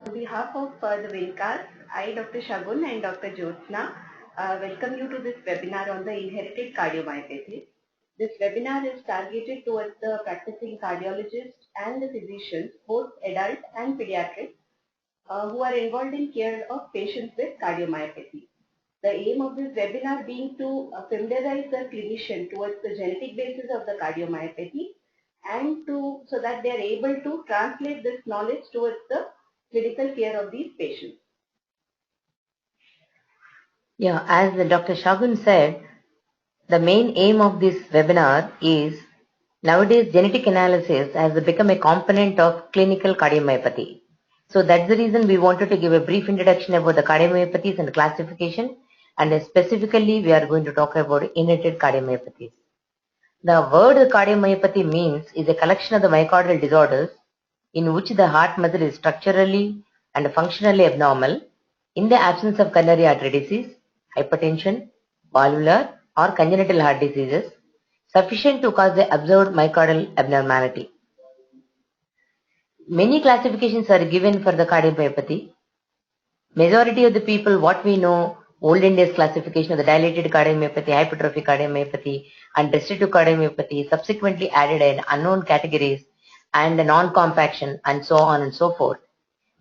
On behalf of the Vincast, I, Dr. Shagun and Dr. Jyotsna, welcome you to this webinar on the inherited cardiomyopathy. This webinar is targeted towards the practicing cardiologists and the physicians, both adult and pediatric, who are involved in care of patients with cardiomyopathy. The aim of this webinar being to familiarize the clinician towards the genetic basis of the cardiomyopathy and so that they are able to translate this knowledge towards the clinical care of these patients. Yeah, as Dr. Shagun said, the main aim of this webinar is nowadays genetic analysis has become a component of clinical cardiomyopathy. So that's the reason we wanted to give a brief introduction about the cardiomyopathies and classification, and specifically we are going to talk about inherited cardiomyopathies. The word cardiomyopathy means is a collection of the myocardial disorders in which the heart muscle is structurally and functionally abnormal in the absence of coronary artery disease, hypertension, valvular or congenital heart diseases sufficient to cause the observed myocardial abnormality. Many classifications are given for the cardiomyopathy. Majority of the people, what we know, olden days classification of the dilated cardiomyopathy, hypertrophic cardiomyopathy, and restrictive cardiomyopathy subsequently added in unknown categories and non-compaction and so on and so forth.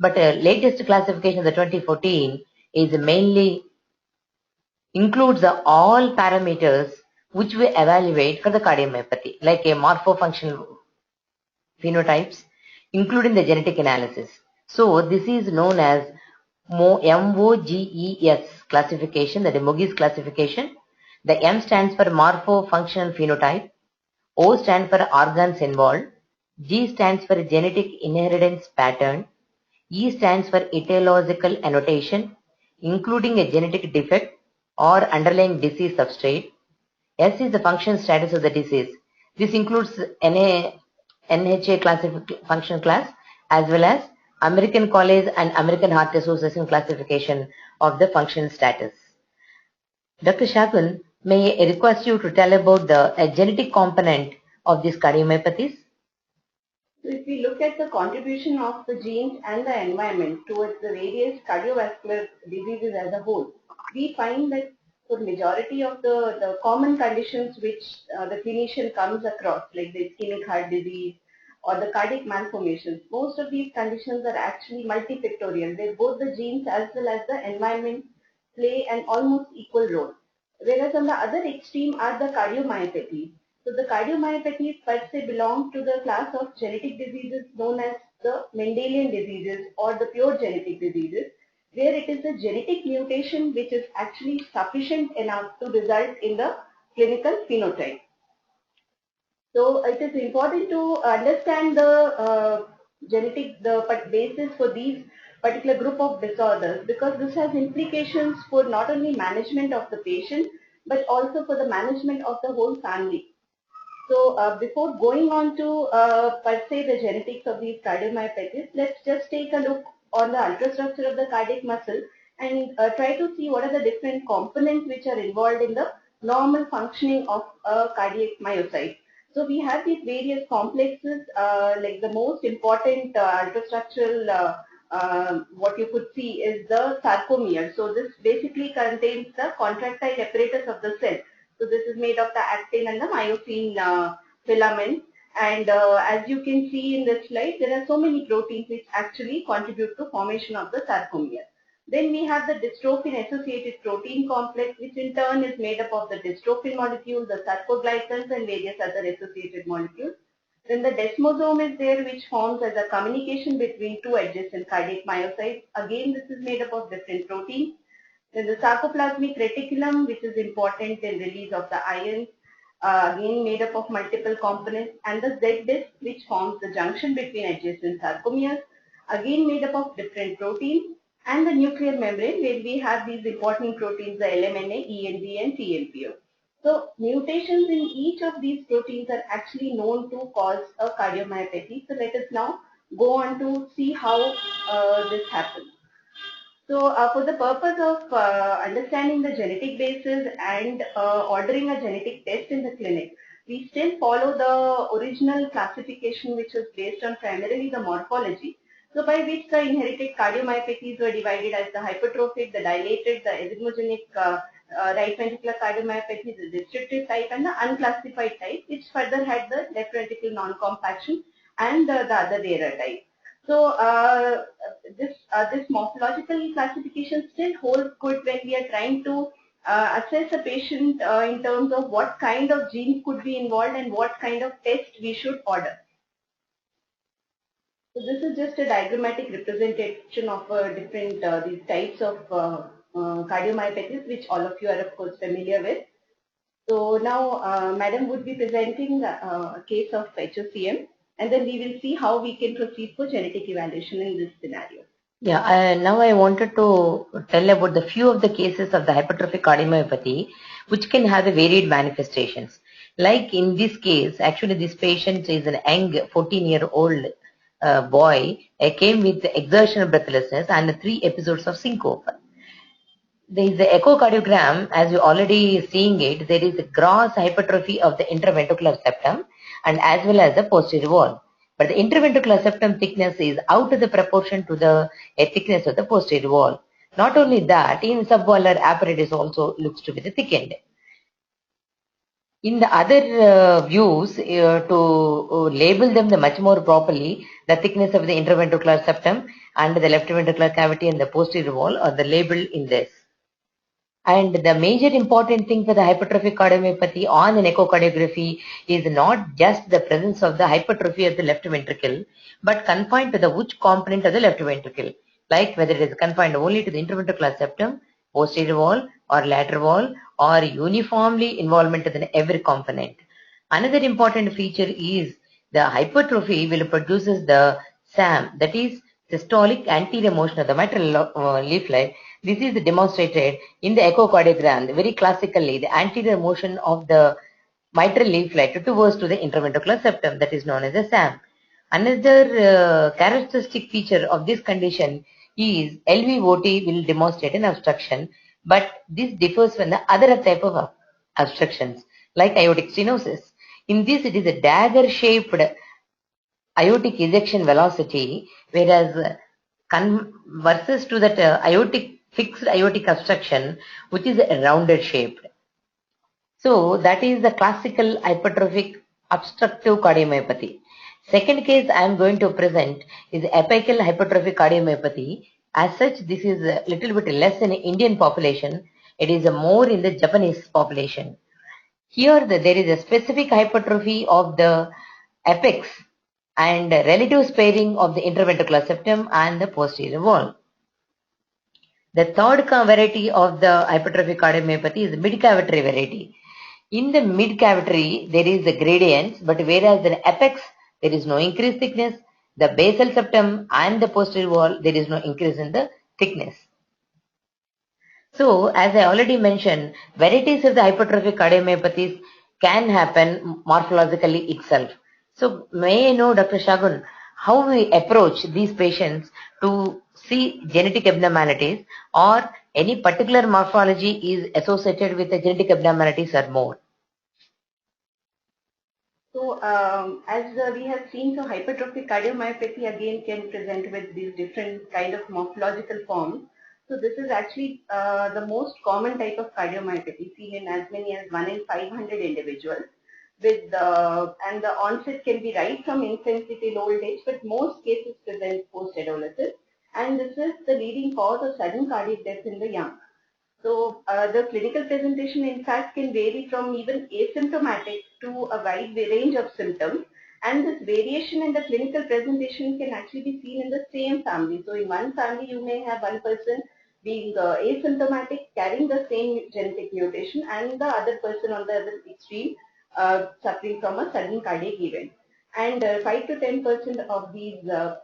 But latest classification of the 2014 is mainly includes all parameters which we evaluate for the cardiomyopathy, like a morphofunctional phenotypes, including the genetic analysis. So this is known as MOGES classification, the Mogis classification. The M stands for morphofunctional phenotype, O stands for organs involved, G stands for genetic inheritance pattern, E stands for etiological annotation, including a genetic defect or underlying disease substrate. S is the function status of the disease. This includes NHA function class as well as American College and American Heart Association classification of the function status. Dr. Shagun, may I request you to tell about the genetic component of these cardiomyopathies? So if we look at the contribution of the genes and the environment towards the various cardiovascular diseases as a whole, we find that for majority of the common conditions which the clinician comes across, like the ischemic heart disease or the cardiac malformations, most of these conditions are actually multifactorial, where both the genes as well as the environment play an almost equal role. Whereas on the other extreme are the cardiomyopathies. So the cardiomyopathies per se belong to the class of genetic diseases known as the Mendelian diseases or the pure genetic diseases, where it is a genetic mutation which is actually sufficient enough to result in the clinical phenotype. So it is important to understand the basis for these particular group of disorders, because this has implications for not only management of the patient but also for the management of the whole family. So before going on to per se the genetics of these cardiomyopathies, let's just take a look on the ultrastructure of the cardiac muscle and try to see what are the different components which are involved in the normal functioning of a cardiac myocyte. So we have these various complexes, like the most important ultrastructural what you could see is the sarcomere. So this basically contains the contractile apparatus of the cell. So this is made of the actin and the myosin filaments. And as you can see in this slide, there are so many proteins which actually contribute to formation of the sarcomere. Then we have the dystrophin-associated protein complex, which in turn is made up of the dystrophin molecule, the sarcoglycans, and various other associated molecules. Then the desmosome is there, which forms as a communication between two adjacent cardiac myocytes. Again, this is made up of different proteins. Then the sarcoplasmic reticulum, which is important in release of the ions, again made up of multiple components, and the Z disc, which forms the junction between adjacent sarcomeres, again made up of different proteins, and the nuclear membrane, where we have these important proteins, the LMNA, END, and TMPO. So mutations in each of these proteins are actually known to cause a cardiomyopathy. So let us now go on to see how this happens. So for the purpose of understanding the genetic basis and ordering a genetic test in the clinic, we still follow the original classification, which was based on primarily the morphology. So by which the inherited cardiomyopathies were divided as the hypertrophic, the dilated, the arrhythmogenic right ventricular cardiomyopathy, the restricted type and the unclassified type, which further had the left ventricle non-compaction and the other rarer type. So this morphological classification still holds good when we are trying to assess a patient in terms of what kind of genes could be involved and what kind of test we should order. So this is just a diagrammatic representation of different these types of cardiomyopathies, which all of you are of course familiar with. So now Madam would be presenting a case of HOCM, and then we will see how we can proceed for genetic evaluation in this scenario. Yeah, now I wanted to tell about the few of the cases of the hypertrophic cardiomyopathy which can have the varied manifestations. Like in this case, actually this patient is an young 14-year-old boy came with exertional breathlessness and 3 episodes of syncope. There is the echocardiogram, as you already seeing it, there is a gross hypertrophy of the interventricular septum and as well as the posterior wall. But the interventricular septum thickness is out of the proportion to the thickness of the posterior wall. Not only that, in subvalvular apparatus also looks to be the thickened. In the other views, to label them much more properly, the thickness of the interventricular septum and the left ventricular cavity and the posterior wall are the labeled in this. And the major important thing for the hypertrophic cardiomyopathy on an echocardiography is not just the presence of the hypertrophy of the left ventricle, but confined to the which component of the left ventricle, like whether it is confined only to the interventricular septum, posterior wall or lateral wall, or uniformly involvement in every component. Another important feature is the hypertrophy will produces the SAM, that is systolic anterior motion of the mitral leaflet. This is demonstrated in the echocardiogram very classically, the anterior motion of the mitral leaflet towards to the interventricular septum, that is known as a SAM. Another characteristic feature of this condition is LVOT will demonstrate an obstruction, but this differs from the other type of obstructions like aortic stenosis. In this, it is a dagger-shaped aortic ejection velocity, whereas versus to that fixed aortic obstruction, which is rounded shaped. So that is the classical hypertrophic obstructive cardiomyopathy. Second case I am going to present is apical hypertrophic cardiomyopathy. As such, this is a little bit less in Indian population. It is more in the Japanese population. Here there is a specific hypertrophy of the apex and relative sparing of the interventricular septum and the posterior wall. The third variety of the hypertrophic cardiomyopathy is mid-cavitary variety. In the mid-cavitary, there is a gradient, but whereas in apex, there is no increased thickness. The basal septum and the posterior wall, there is no increase in the thickness. So, as I already mentioned, varieties of the hypertrophic cardiomyopathies can happen morphologically itself. So, may I know, Dr. Shagun, how we approach these patients to see genetic abnormalities or any particular morphology is associated with the genetic abnormalities or more? So, as we have seen, so hypertrophic cardiomyopathy again can present with these different kind of morphological forms. So, this is actually the most common type of cardiomyopathy seen in as many as 1 in 500 individuals. With and the onset can be right from infancy till old age, but most cases present post-adolescence, and this is the leading cause of sudden cardiac death in the young. So the clinical presentation in fact can vary from even asymptomatic to a wide range of symptoms, and this variation in the clinical presentation can actually be seen in the same family. So in one family you may have one person being asymptomatic carrying the same genetic mutation and the other person on the other extreme suffering from a sudden cardiac event. And 5 to 10% of these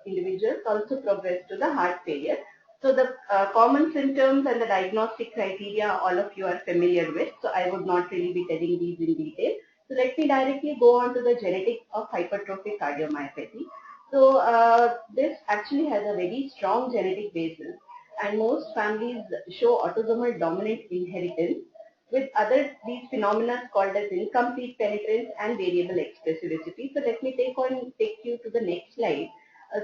individuals also progress to the heart failure. So the common symptoms and the diagnostic criteria all of you are familiar with, so I would not really be telling these in detail. So let me directly go on to the genetics of hypertrophic cardiomyopathy. So this actually has a very strong genetic basis, and most families show autosomal dominant inheritance with other these phenomena called as incomplete penetrance and variable expressivity. So let me take you to the next slide.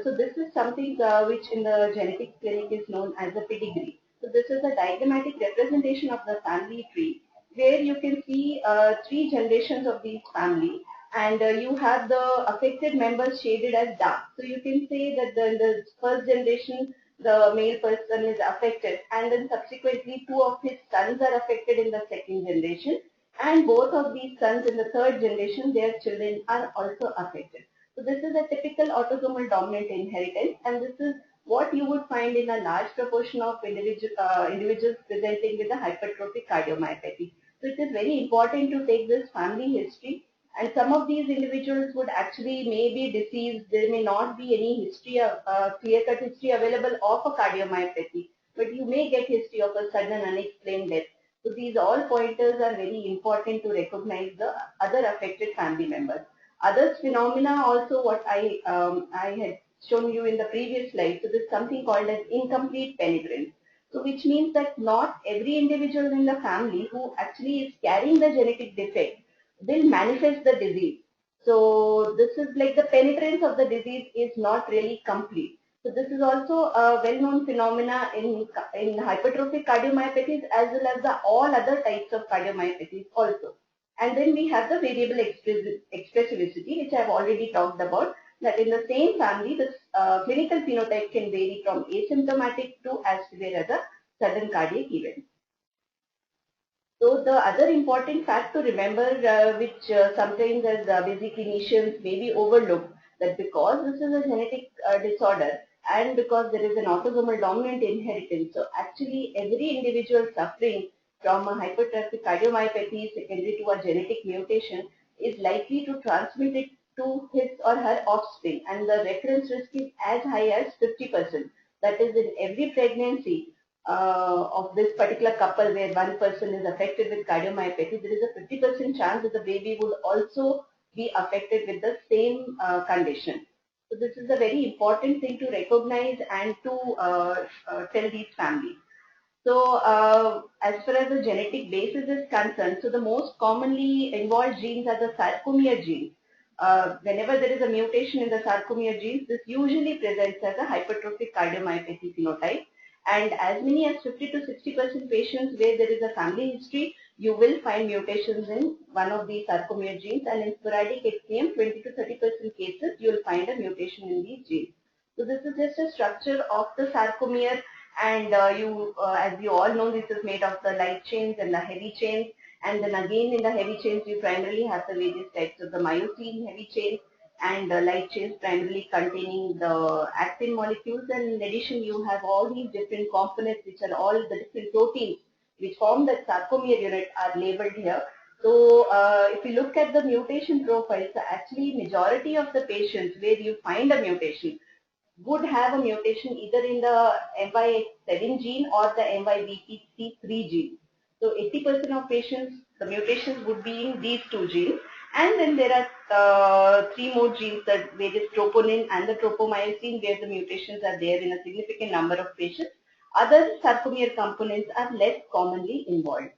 So this is something which in the genetics clinic is known as a pedigree. So this is a diagrammatic representation of the family tree where you can see three generations of these family, and you have the affected members shaded as dark. So you can say that in the first generation the male person is affected, and then subsequently two of his sons are affected in the second generation, and both of these sons in the third generation, their children are also affected. So this is a typical autosomal dominant inheritance, and this is what you would find in a large proportion of individuals presenting with a hypertrophic cardiomyopathy. So it is very important to take this family history, and some of these individuals would actually may be deceased. There may not be any history of clear-cut history available of a cardiomyopathy, but you may get history of a sudden unexplained death. So these all pointers are very important to recognize the other affected family members. Others phenomena also what I had shown you in the previous slide. So there's something called as incomplete penetrance. So which means that not every individual in the family who actually is carrying the genetic defect will manifest the disease. So this is like the penetrance of the disease is not really complete. So this is also a well-known phenomena in hypertrophic cardiomyopathies as well as the all other types of cardiomyopathies also. And then we have the variable expressivity, which I've already talked about, that in the same family, the clinical phenotype can vary from asymptomatic to as severe as a sudden cardiac event. So the other important fact to remember, which sometimes as busy clinicians may be overlooked, that because this is a genetic disorder and because there is an autosomal dominant inheritance, so actually every individual suffering from a hypertrophic cardiomyopathy secondary to a genetic mutation is likely to transmit it to his or her offspring, and the recurrence risk is as high as 50%. That is, in every pregnancy, of this particular couple where one person is affected with cardiomyopathy, there is a 50% chance that the baby would also be affected with the same condition. So this is a very important thing to recognize and to tell these families. So as far as the genetic basis is concerned, so the most commonly involved genes are the sarcomere genes. Whenever there is a mutation in the sarcomere genes, this usually presents as a hypertrophic cardiomyopathy phenotype. And as many as 50 to 60% patients where there is a family history, you will find mutations in one of these sarcomere genes, and in sporadic HCM, 20 to 30% cases, you will find a mutation in these genes. So this is just a structure of the sarcomere, and as you all know, this is made of the light chains and the heavy chains. And then again in the heavy chains, you primarily have the various types of the myosin heavy chains and light chains primarily containing the actin molecules. And in addition, you have all these different components which are all the different proteins which form the sarcomere unit are labeled here. So if you look at the mutation profiles, actually majority of the patients where you find a mutation would have a mutation either in the MYX7 gene or the MYBPC3 gene. So 80% of patients, the mutations would be in these two genes. And then there are three more genes, the various troponin and the tropomyosin, where the mutations are there in a significant number of patients. Other sarcomere components are less commonly involved.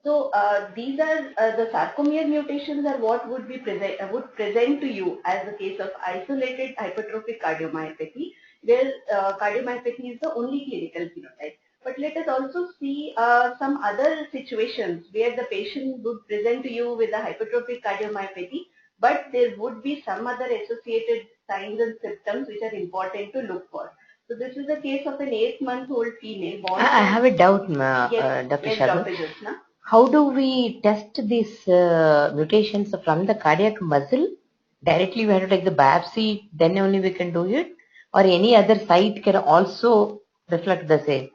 So these are the sarcomere mutations are what would present to you as the case of isolated hypertrophic cardiomyopathy, where cardiomyopathy is the only clinical phenotype. But let us also see some other situations where the patient would present to you with a hypertrophic cardiomyopathy, but there would be some other associated signs and symptoms which are important to look for. So this is the case of an 8-month-old female born. I have a doubt, yes, Dr. yes, Shagun. Dr. Jyotsna. How do we test these mutations from the cardiac muscle? Directly we have to take the biopsy, then only we can do it? Or any other site can also reflect the same?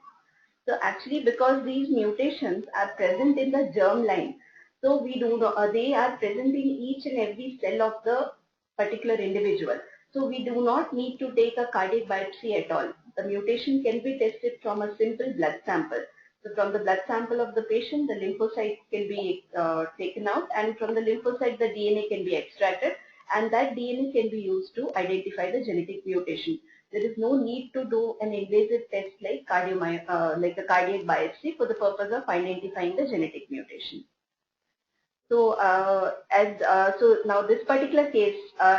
So actually, because these mutations are present in the germ line, so we do not, they are present in each and every cell of the particular individual. So we do not need to take a cardiac biopsy at all. The mutation can be tested from a simple blood sample. So from the blood sample of the patient, the lymphocytes can be taken out, and from the lymphocyte, the DNA can be extracted, and that DNA can be used to identify the genetic mutation. There is no need to do an invasive test like like a cardiac biopsy for the purpose of identifying the genetic mutation. So, so now this particular case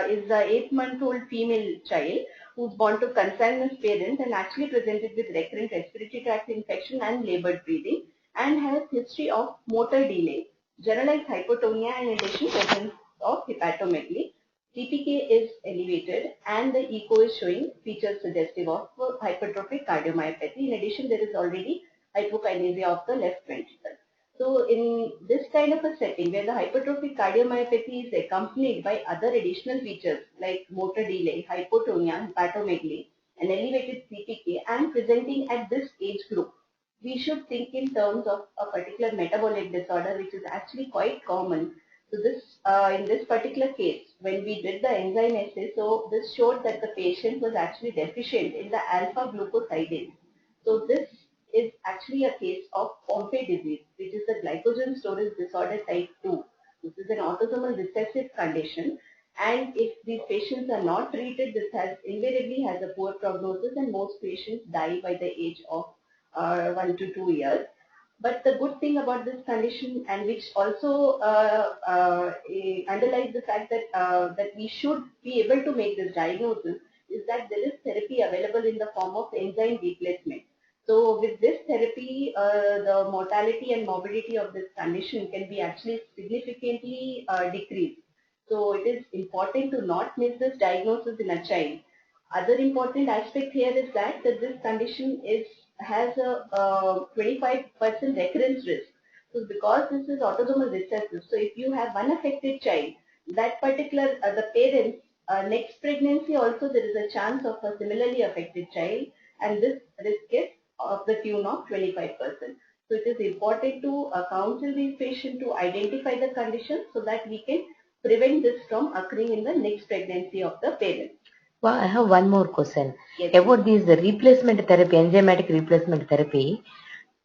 is a 8-month-old female child who's born to consanguineous parents and actually presented with recurrent respiratory tract infection and labored breathing, and has history of motor delay, generalized hypotonia, and in addition presence of hepatomegaly. CPK is elevated and the echo is showing features suggestive of hypertrophic cardiomyopathy. In addition, there is already hypokinesia of the left ventricle. So in this kind of a setting where the hypertrophic cardiomyopathy is accompanied by other additional features like motor delay, hypotonia, hepatomegaly, and elevated CPK, and presenting at this age group, we should think in terms of a particular metabolic disorder which is actually quite common. So this, in this particular case, when we did the enzyme assay, so this showed that the patient was actually deficient in the alpha glucosidase. So this is actually a case of Pompe disease, which is the glycogen storage disorder type 2. This is an autosomal recessive condition, and if these patients are not treated, this has invariably has a poor prognosis, and most patients die by the age of 1 to 2 years. But the good thing about this condition, and which also underlies the fact that that we should be able to make this diagnosis, is that there is therapy available in the form of enzyme replacement. So with this therapy, the mortality and morbidity of this condition can be actually significantly decreased. So it is important to not miss this diagnosis in a child. Other important aspect here is that this condition has a 25% recurrence risk. So because this is autosomal recessive, so if you have one affected child, that particular the parents next pregnancy also there is a chance of a similarly affected child, and this risk is of the tune of 25%. So it is important to counsel these patients to identify the condition so that we can prevent this from occurring in the next pregnancy of the parent. Well, I have one more question. Yes. About this replacement therapy, enzymatic replacement therapy.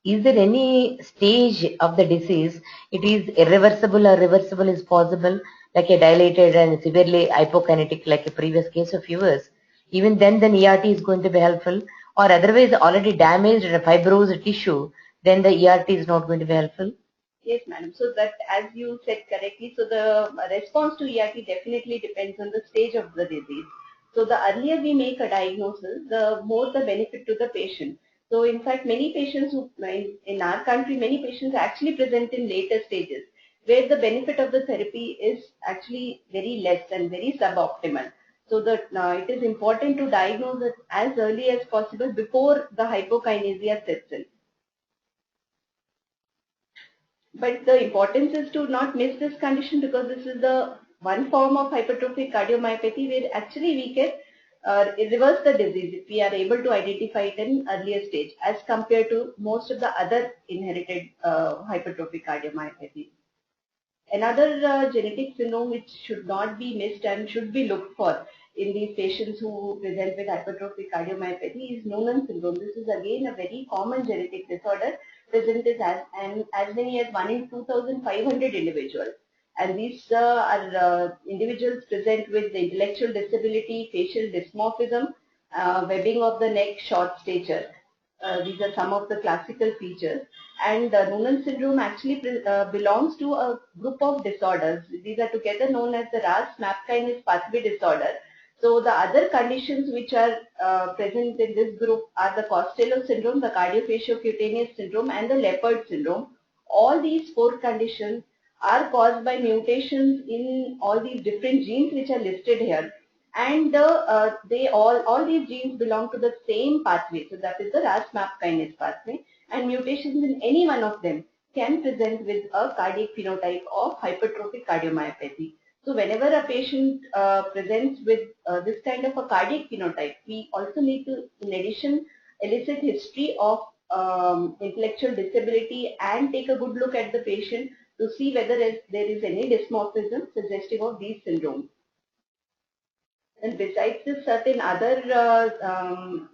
Is there any stage of the disease it is irreversible or reversible is possible, like a dilated and severely hypokinetic, like a previous case of yours? Even then ERT is going to be helpful, or otherwise already damaged and fibrosed tissue, then the ERT is not going to be helpful? Yes, madam. So that, as you said correctly, so the response to ERT definitely depends on the stage of the disease. So the earlier we make a diagnosis, the more the benefit to the patient. So in fact, many patients who, in our country, many patients actually present in later stages, where the benefit of the therapy is actually very less and very suboptimal. So that it is important to diagnose it as early as possible before the hypokinesia sets in. But the importance is to not miss this condition, because this is the one form of hypertrophic cardiomyopathy where actually we can reverse the disease if we are able to identify it in earlier stage as compared to most of the other inherited hypertrophic cardiomyopathy. Another genetic syndrome which should not be missed and should be looked for in these patients who present with hypertrophic cardiomyopathy is Noonan syndrome. This is again a very common genetic disorder, presented as many as 1 in 2,500 individuals. And these are individuals present with intellectual disability, facial dysmorphism, webbing of the neck, short stature. These are some of the classical features. And Noonan syndrome actually belongs to a group of disorders. These are together known as the RAS-MAP kinase pathway disorder. So the other conditions which are present in this group are the Costello syndrome, the cardiofaciocutaneous syndrome, and the Leopard syndrome. All these 4 conditions are caused by mutations in all these different genes which are listed here. And they all these genes belong to the same pathway. So that is the RAS-MAP kinase pathway, and mutations in any one of them can present with a cardiac phenotype of hypertrophic cardiomyopathy. So whenever a patient presents with this kind of a cardiac phenotype, we also need to, in addition, elicit history of intellectual disability and take a good look at the patient to see whether there is any dysmorphism suggestive of these syndromes. And besides this, certain other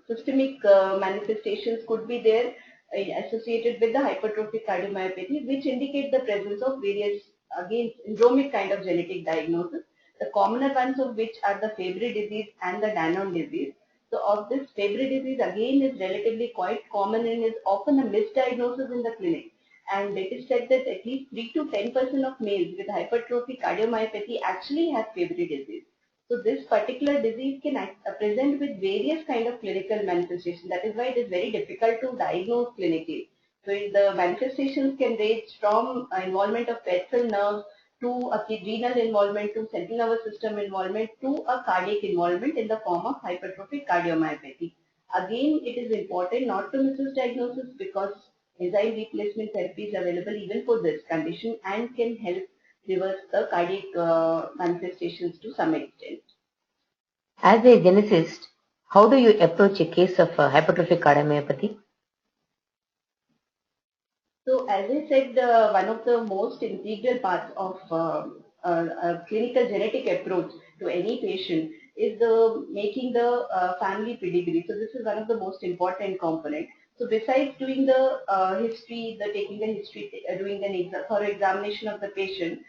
systemic manifestations could be there associated with the hypertrophic cardiomyopathy, which indicate the presence of various, again, syndromic kind of genetic diagnosis. The commoner ones of which are the Fabry disease and the Danon disease. So of this, Fabry disease again is relatively quite common and is often a misdiagnosis in the clinic. And it is said that at least 3 to 10% of males with hypertrophic cardiomyopathy actually have Fabry disease. So this particular disease can present with various kind of clinical manifestations. That is why it is very difficult to diagnose clinically. So the manifestations can range from involvement of peripheral nerves to a renal involvement to central nervous system involvement to a cardiac involvement in the form of hypertrophic cardiomyopathy. Again, it is important not to misdiagnose because enzyme replacement therapy is available even for this condition and can help reverse the cardiac manifestations to some extent. As a geneticist, how do you approach a case of hypertrophic cardiomyopathy? So as I said, one of the most integral parts of a clinical genetic approach to any patient is the making the family pedigree. So this is one of the most important component. So besides doing the history, the taking the history, doing an thorough examination of the patient,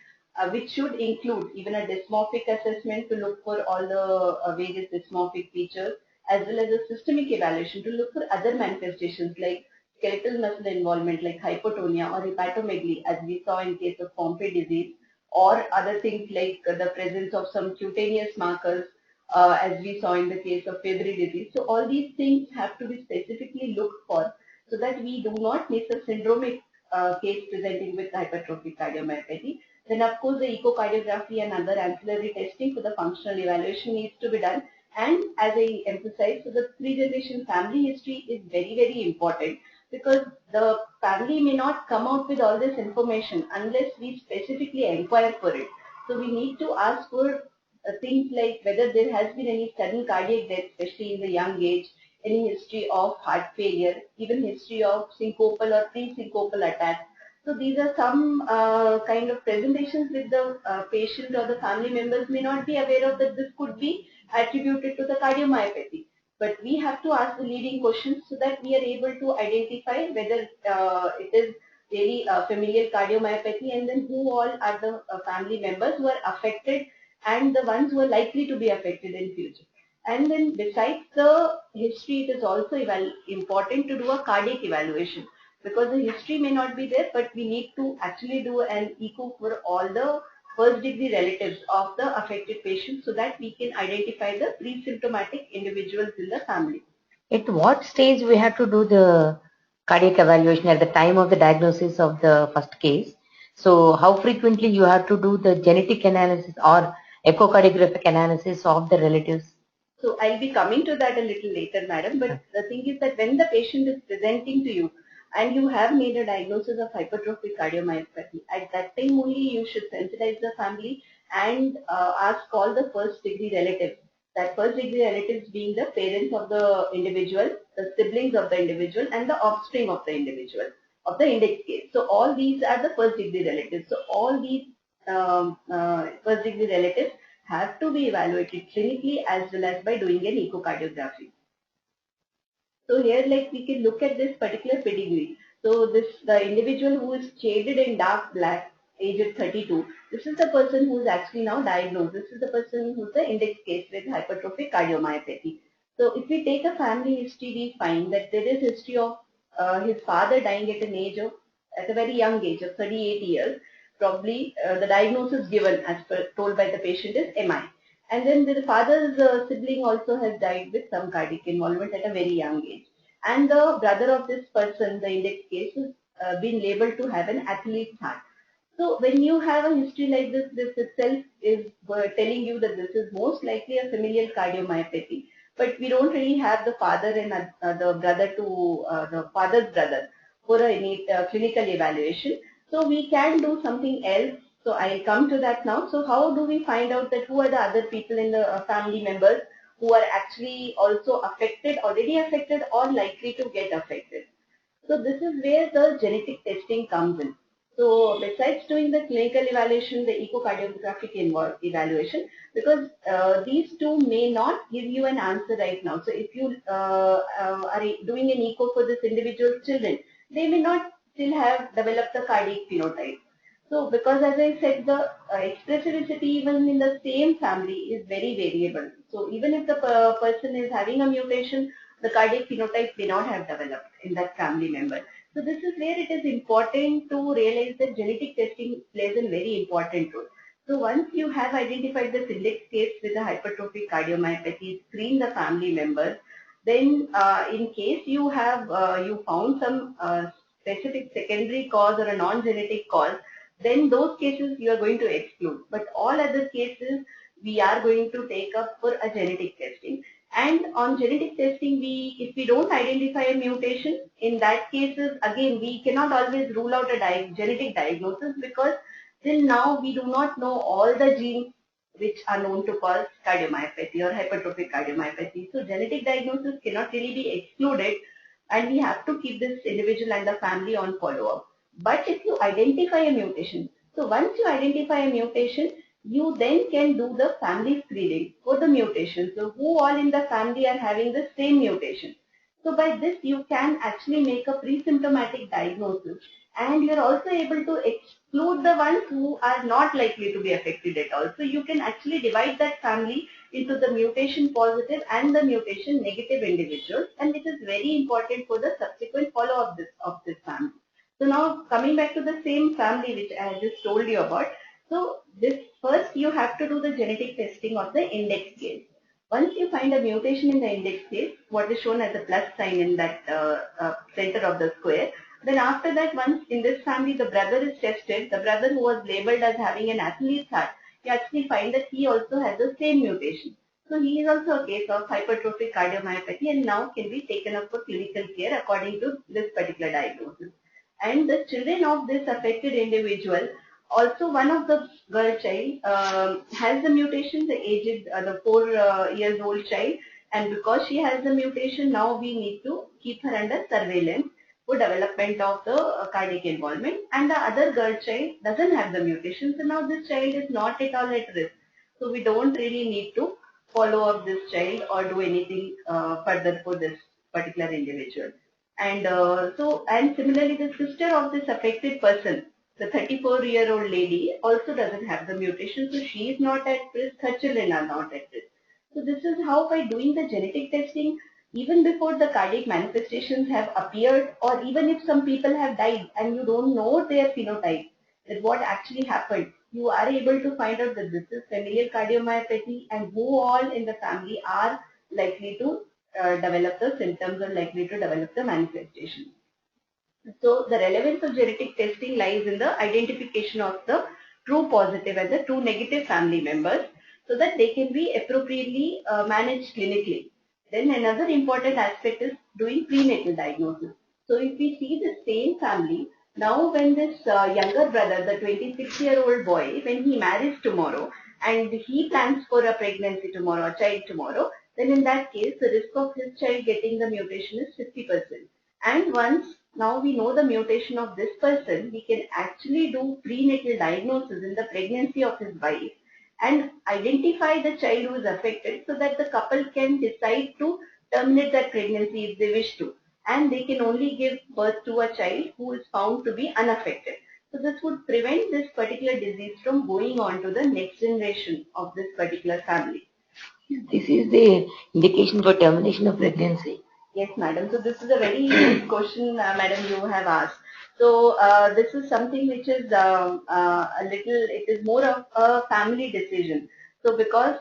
which should include even a dysmorphic assessment to look for all the various dysmorphic features, as well as a systemic evaluation to look for other manifestations like skeletal muscle involvement like hypotonia or hepatomegaly, as we saw in case of Pompe disease, or other things like the presence of some cutaneous markers, as we saw in the case of Fabry disease. So all these things have to be specifically looked for so that we do not miss a syndromic case presenting with hypertrophic cardiomyopathy. Then of course the echocardiography and other ancillary testing for the functional evaluation needs to be done. And as I emphasized, so the three-generation family history is very, very important because the family may not come out with all this information unless we specifically inquire for it. So we need to ask for things like whether there has been any sudden cardiac death, especially in the young age, any history of heart failure, even history of syncopal or pre-syncopal attacks. So these are some kind of presentations with the patient or the family members may not be aware of that this could be attributed to the cardiomyopathy. But we have to ask the leading questions so that we are able to identify whether it is really familial cardiomyopathy and then who all are the family members who are affected and the ones who are likely to be affected in future. And then besides the history, it is also important to do a cardiac evaluation because the history may not be there, but we need to actually do an echo for all the first degree relatives of the affected patient so that we can identify the pre-symptomatic individuals in the family. At what stage we have to do the cardiac evaluation at the time of the diagnosis of the first case? So how frequently you have to do the genetic analysis or echocardiographic analysis of the relatives? So I'll be coming to that a little later, madam. But the thing is that when the patient is presenting to you and you have made a diagnosis of hypertrophic cardiomyopathy, at that time only you should sensitize the family and ask all the first degree relatives. That first degree relatives being the parents of the individual, the siblings of the individual, and the offspring of the individual of the index case. So all these are the first degree relatives. So all these first degree relatives have to be evaluated clinically as well as by doing an echocardiography. So here like we can look at this particular pedigree. So the individual who is shaded in dark black, aged 32, this is the person who is actually now diagnosed. This is the person who is the index case with hypertrophic cardiomyopathy. So if we take a family history, we find that there is history of his father dying at a very young age of 38 years. Probably the diagnosis given as per told by the patient is MI. And then the father's sibling also has died with some cardiac involvement at a very young age. And the brother of this person, the index case, has been labeled to have an athlete's heart. So when you have a history like this itself is telling you that this is most likely a familial cardiomyopathy. But we don't really have the father and the brother to the father's brother for a clinical evaluation. So we can do something else. So I'll come to that now. So how do we find out that who are the other people in the family members who are actually also affected, already affected or likely to get affected? So this is where the genetic testing comes in. So besides doing the clinical evaluation, the echocardiographic evaluation, because these two may not give you an answer right now. So if you are doing an echo for this individual's children, they may not still have developed the cardiac phenotype. So because as I said, the expressivity even in the same family is very variable. So even if the person is having a mutation, the cardiac phenotype may not have developed in that family member. So this is where it is important to realize that genetic testing plays a very important role. So once you have identified the index case with a hypertrophic cardiomyopathy, screen the family members, then in case you have you found some specific secondary cause or a non-genetic cause, then those cases you are going to exclude. But all other cases we are going to take up for a genetic testing. And on genetic testing, if we don't identify a mutation, in that cases, again, we cannot always rule out a genetic diagnosis, because till now we do not know all the genes which are known to cause cardiomyopathy or hypertrophic cardiomyopathy. So genetic diagnosis cannot really be excluded, and we have to keep this individual and the family on follow-up. But if you identify a mutation, so once you identify a mutation, you then can do the family screening for the mutation. So who all in the family are having the same mutation. So by this you can actually make a pre-symptomatic diagnosis, and you're also able to exclude the ones who are not likely to be affected at all. So you can actually divide that family into the mutation positive and the mutation negative individuals, and it is very important for the subsequent follow up of this family. So now coming back to the same family which I just told you about. So this first you have to do the genetic testing of the index case. Once you find a mutation in the index case, what is shown as a plus sign in that center of the square, then after that, once in this family the brother is tested, the brother who was labeled as having an athlete's heart, you actually find that he also has the same mutation. So he is also a case of hypertrophic cardiomyopathy and now can be taken up for clinical care according to this particular diagnosis. And the children of this affected individual, also one of the girl child has the mutation, the aged, the 4 years old child, and because she has the mutation, now we need to keep her under surveillance for development of the cardiac involvement. And the other girl child doesn't have the mutation, so now this child is not at all at risk. So we don't really need to follow up this child or do anything further for this particular individual. And and similarly, the sister of this affected person, the 34-year-old lady, also doesn't have the mutation, so she is not at risk, her children are not at risk. So this is how, by doing the genetic testing, even before the cardiac manifestations have appeared, or even if some people have died and you don't know their phenotype, that what actually happened, you are able to find out that this is familial cardiomyopathy and who all in the family are likely to develop the symptoms or likely to develop the manifestation. So the relevance of genetic testing lies in the identification of the true positive and the true negative family members, so that they can be appropriately managed clinically. Then another important aspect is doing prenatal diagnosis. So if we see the same family, now when this younger brother, the 26-year-old boy, when he marries tomorrow and he plans for a pregnancy tomorrow, a child tomorrow, then in that case the risk of his child getting the mutation is 50%. And once now we know the mutation of this person, we can actually do prenatal diagnosis in the pregnancy of his wife and identify the child who is affected, so that the couple can decide to terminate that pregnancy if they wish to. And they can only give birth to a child who is found to be unaffected. So this would prevent this particular disease from going on to the next generation of this particular family. This is the indication for termination of pregnancy. Yes, madam. So this is a very good question, madam, you have asked. So this is something which is a little, it is more of a family decision. So because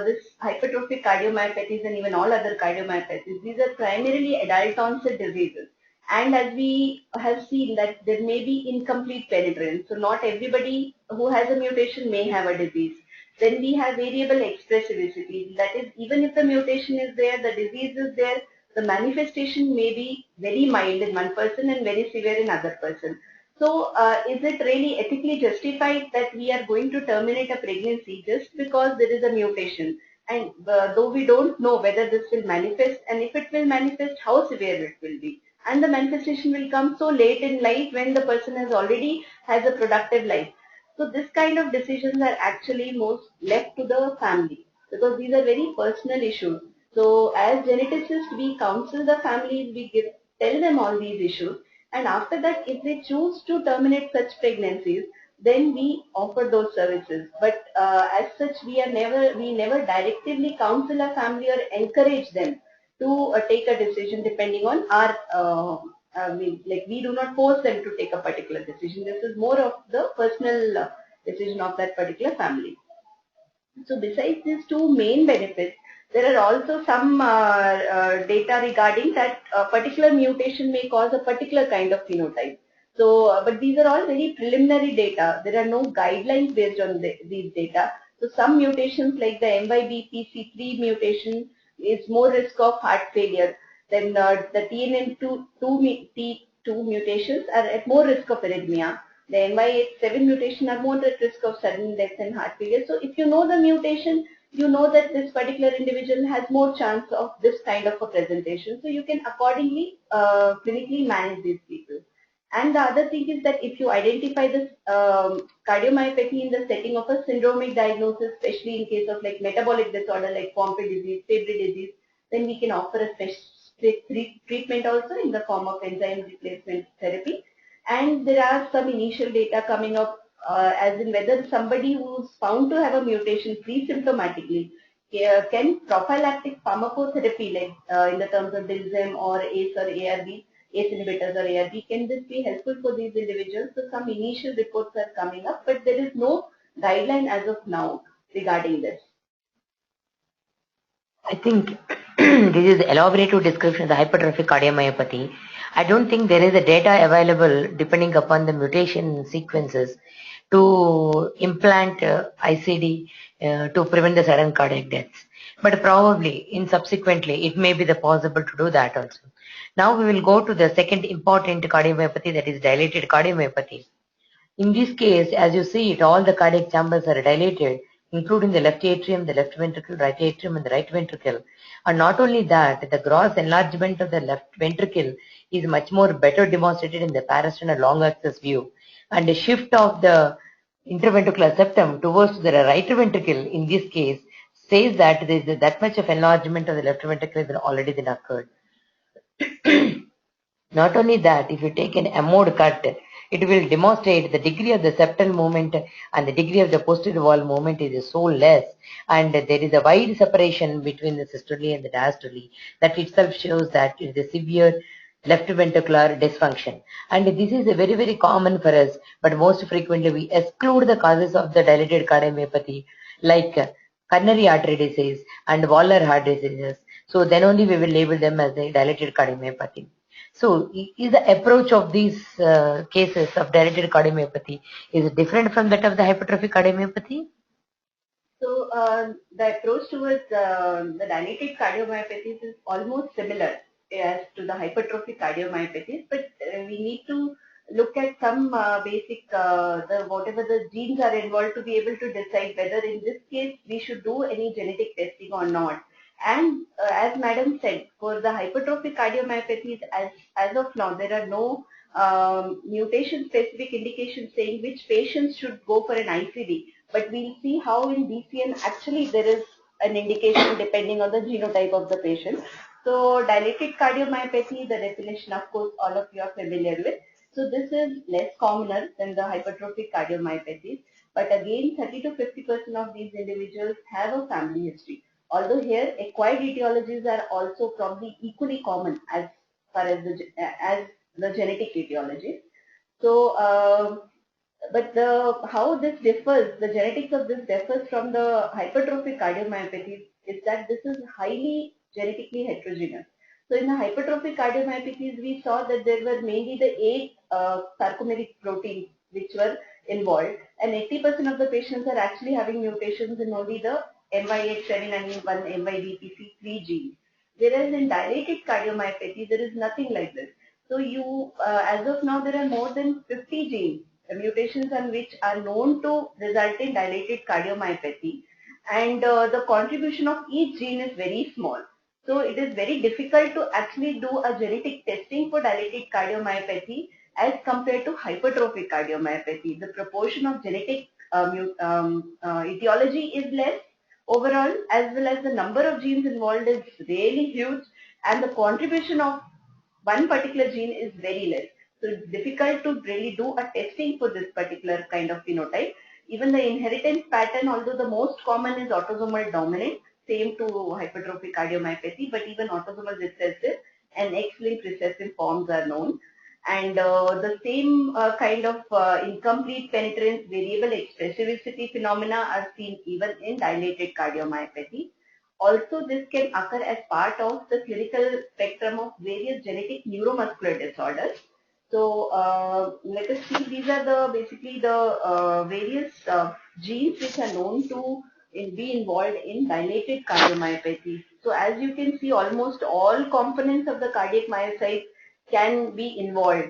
this hypertrophic cardiomyopathies and even all other cardiomyopathies, these are primarily adult onset diseases. And as we have seen that there may be incomplete penetrance. So not everybody who has a mutation may have a disease. Then we have variable expressivity. That is, even if the mutation is there, the disease is there, the manifestation may be very mild in one person and very severe in other person. So is it really ethically justified that we are going to terminate a pregnancy just because there is a mutation? And though we don't know whether this will manifest, and if it will manifest, how severe it will be. And the manifestation will come so late in life when the person has a productive life. So this kind of decisions are actually most left to the family, because these are very personal issues. So as geneticists, we counsel the families, tell them all these issues, and after that, if they choose to terminate such pregnancies, then we offer those services. But as such, we never directly counsel a family or encourage them to take a decision depending on our like we do not force them to take a particular decision. This is more of the personal decision of that particular family. So besides these two main benefits, there are also some data regarding that a particular mutation may cause a particular kind of phenotype. So, but these are all very preliminary data. There are no guidelines based on these data. So some mutations like the MYBPC3 mutation is more risk of heart failure. Then the TNM2 mutations are at more risk of arrhythmia. The MYH7 mutation are more at risk of sudden death and heart failure. So if you know the mutation, you know that this particular individual has more chance of this kind of a presentation. So you can accordingly clinically manage these people. And the other thing is that if you identify this cardiomyopathy in the setting of a syndromic diagnosis, especially in case of like metabolic disorder like Pompe disease, Fabry disease, then we can offer a specific treatment also in the form of enzyme replacement therapy. And there are some initial data coming up as in whether somebody who's found to have a mutation pre-symptomatically can prophylactic pharmacotherapy like in the terms of Dilzem or ACE or ARB, ACE inhibitors or ARB, can this be helpful for these individuals? So some initial reports are coming up, but there is no guideline as of now regarding this. I think this is elaborative description of the hypertrophic cardiomyopathy. I don't think there is a data available depending upon the mutation sequences to implant ICD to prevent the sudden cardiac deaths. But probably in subsequently it may be the possible to do that also. Now we will go to the second important cardiomyopathy, that is dilated cardiomyopathy. In this case, as you see it, all the cardiac chambers are dilated, including the left atrium, the left ventricle, right atrium, and the right ventricle. And not only that, the gross enlargement of the left ventricle is much more better demonstrated in the parasternal long axis view. And the shift of the interventricular septum towards the right ventricle in this case says that there is that much of enlargement of the left ventricle has already been occurred. Not only that, if you take an MOD cut, it will demonstrate the degree of the septal movement and the degree of the posterior wall movement is so less, and there is a wide separation between the systole and the diastole. That itself shows that it is a severe left ventricular dysfunction. And this is very, very common for us, but most frequently we exclude the causes of the dilated cardiomyopathy like coronary artery disease and valvular heart diseases. So then only we will label them as a dilated cardiomyopathy. So is the approach of these cases of dilated cardiomyopathy is different from that of the hypertrophic cardiomyopathy? So the approach towards the dilated cardiomyopathies is almost similar as to the hypertrophic cardiomyopathies, but we need to look at some basic, whatever the genes are involved to be able to decide whether in this case we should do any genetic testing or not. And as Madam said, for the hypertrophic cardiomyopathies, as of now, there are no mutation-specific indications saying which patients should go for an ICD. But we'll see how in DCN actually there is an indication depending on the genotype of the patient. So dilated cardiomyopathy, the definition, of course, all of you are familiar with. So this is less commoner than the hypertrophic cardiomyopathies. But again, 30 to 50% of these individuals have a family history. Although here acquired etiologies are also probably equally common as far as the genetic etiologies. So, but how this differs, the genetics of this differs from the hypertrophic cardiomyopathy is that this is highly genetically heterogeneous. So in the hypertrophic cardiomyopathies, we saw that there were mainly the 8 sarcomeric proteins which were involved, and 80% of the patients are actually having mutations in only the MYH7 and one MYBPC3 gene. Whereas in dilated cardiomyopathy, there is nothing like this. So as of now, there are more than 50 genes, mutations on which are known to result in dilated cardiomyopathy, and the contribution of each gene is very small. So it is very difficult to actually do a genetic testing for dilated cardiomyopathy as compared to hypertrophic cardiomyopathy. The proportion of genetic etiology is less overall, as well as the number of genes involved is really huge, and the contribution of one particular gene is very less. So it's difficult to really do a testing for this particular kind of phenotype. Even the inheritance pattern, although the most common is autosomal dominant, same to hypertrophic cardiomyopathy, but even autosomal recessive and X-linked recessive forms are known. And the same kind of incomplete penetrance variable expressivity phenomena are seen even in dilated cardiomyopathy. Also, this can occur as part of the clinical spectrum of various genetic neuromuscular disorders. So let us see, these are the basically the various genes which are known to be involved in dilated cardiomyopathy. So as you can see, almost all components of the cardiac myocyte can be involved.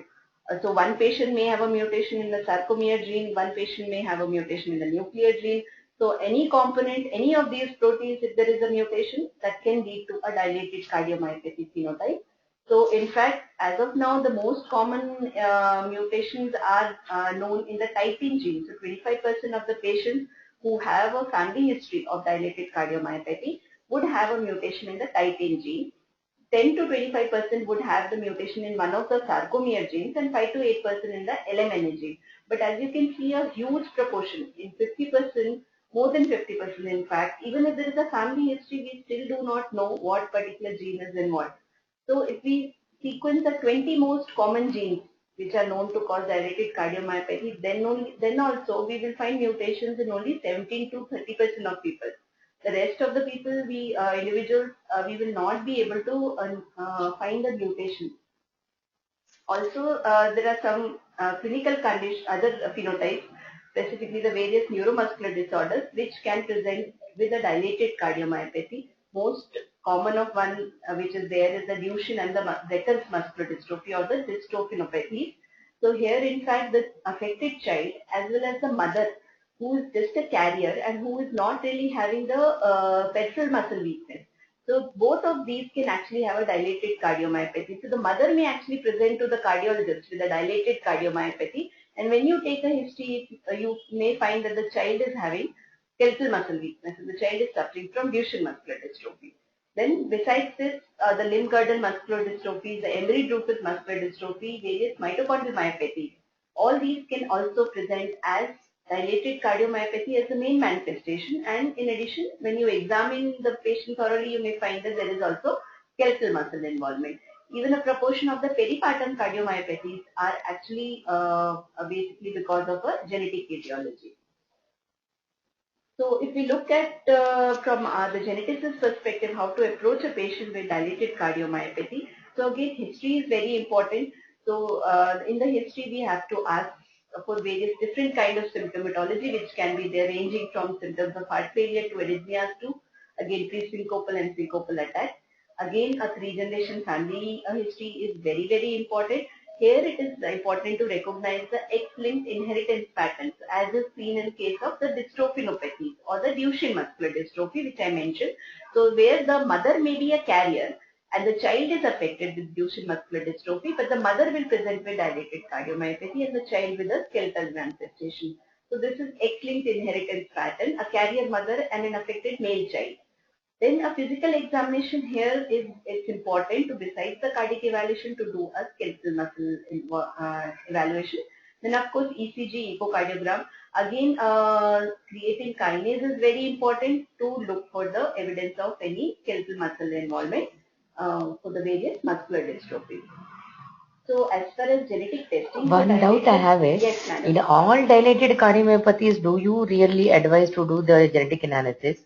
So one patient may have a mutation in the sarcomere gene, one patient may have a mutation in the nuclear gene. So any component, any of these proteins, if there is a mutation, that can lead to a dilated cardiomyopathy phenotype. So in fact, as of now, the most common mutations are known in the titin gene. So 25% of the patients who have a family history of dilated cardiomyopathy would have a mutation in the titin gene. 10 to 25% would have the mutation in one of the sarcomere genes and 5 to 8% in the LMNA gene. But as you can see, a huge proportion, in 50%, more than 50% in fact, even if there is a family history, we still do not know what particular gene is involved. So if we sequence the 20 most common genes which are known to cause dilated cardiomyopathy, then also we will find mutations in only 17 to 30% of people. The rest of the people, individuals, we will not be able to find the mutation. Also, there are some clinical conditions, other phenotypes, specifically the various neuromuscular disorders, which can present with a dilated cardiomyopathy. Most common of one which is there is the Duchenne and the Becker's muscular dystrophy or the dystrophinopathy. So here, in fact, the affected child as well as the mother, who is just a carrier and who is not really having the peripheral muscle weakness. So both of these can actually have a dilated cardiomyopathy. So the mother may actually present to the cardiologist with a dilated cardiomyopathy, and when you take a history, you may find that the child is having skeletal muscle weakness and the child is suffering from Duchenne muscular dystrophy. Then besides this, the limb-girdle muscular dystrophy, the Emery-Dreifuss muscular dystrophy, various mitochondrial myopathies, all these can also present as dilated cardiomyopathy as the main manifestation, and in addition, when you examine the patient thoroughly, you may find that there is also skeletal muscle involvement. Even a proportion of the peripartum cardiomyopathies are actually basically because of a genetic etiology. So if we look at from the geneticist perspective, how to approach a patient with dilated cardiomyopathy. So again, history is very important. So in the history, we have to ask for various different kind of symptomatology, which can be there ranging from symptoms of heart failure to arrhythmias to again pre-syncopal and syncopal attack. Again, a 3-generation family history is very, very important. Here it is important to recognize the X-linked inheritance patterns as is seen in case of the dystrophinopathies or the Duchenne muscular dystrophy, which I mentioned. So where the mother may be a carrier and the child is affected with Duchenne muscular dystrophy, but the mother will present with dilated cardiomyopathy and the child with a skeletal manifestation. So this is X-linked inheritance pattern, a carrier mother and an affected male child. Then a physical examination here is it's important to, besides the cardiac evaluation, to do a skeletal muscle evaluation. Then of course ECG, echocardiogram. Again, creatine kinase is very important to look for the evidence of any skeletal muscle involvement for the various muscular dystrophies. So as far as genetic testing, one doubt I have is, yes, madam. In all dilated cardiomyopathies, do you really advise to do the genetic analysis,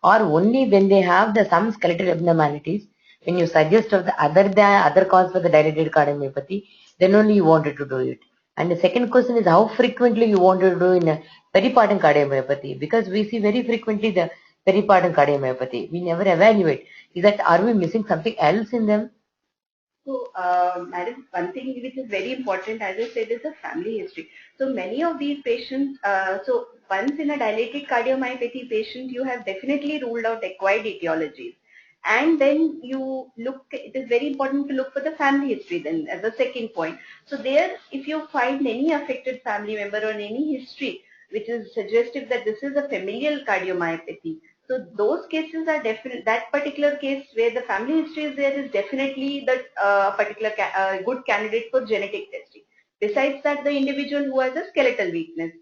or only when they have the some skeletal abnormalities, when you suggest of the other cause for the dilated cardiomyopathy, then only you wanted to do it? And the second question is, how frequently you want to do in a peripartum cardiomyopathy? Because we see very frequently the peripartum cardiomyopathy. We never evaluate. Is that, are we missing something else in them? So, madam, one thing which is very important, as I said, is the family history. So, many of these patients, so once in a dilated cardiomyopathy patient, you have definitely ruled out acquired etiologies. And then you look, it is very important to look for the family history then as a second point. So, there, if you find any affected family member or any history which is suggestive that this is a familial cardiomyopathy, so those cases are definitely, that particular case where the family history is there is definitely the particular good candidate for genetic testing. Besides that, the individual who has a skeletal weakness,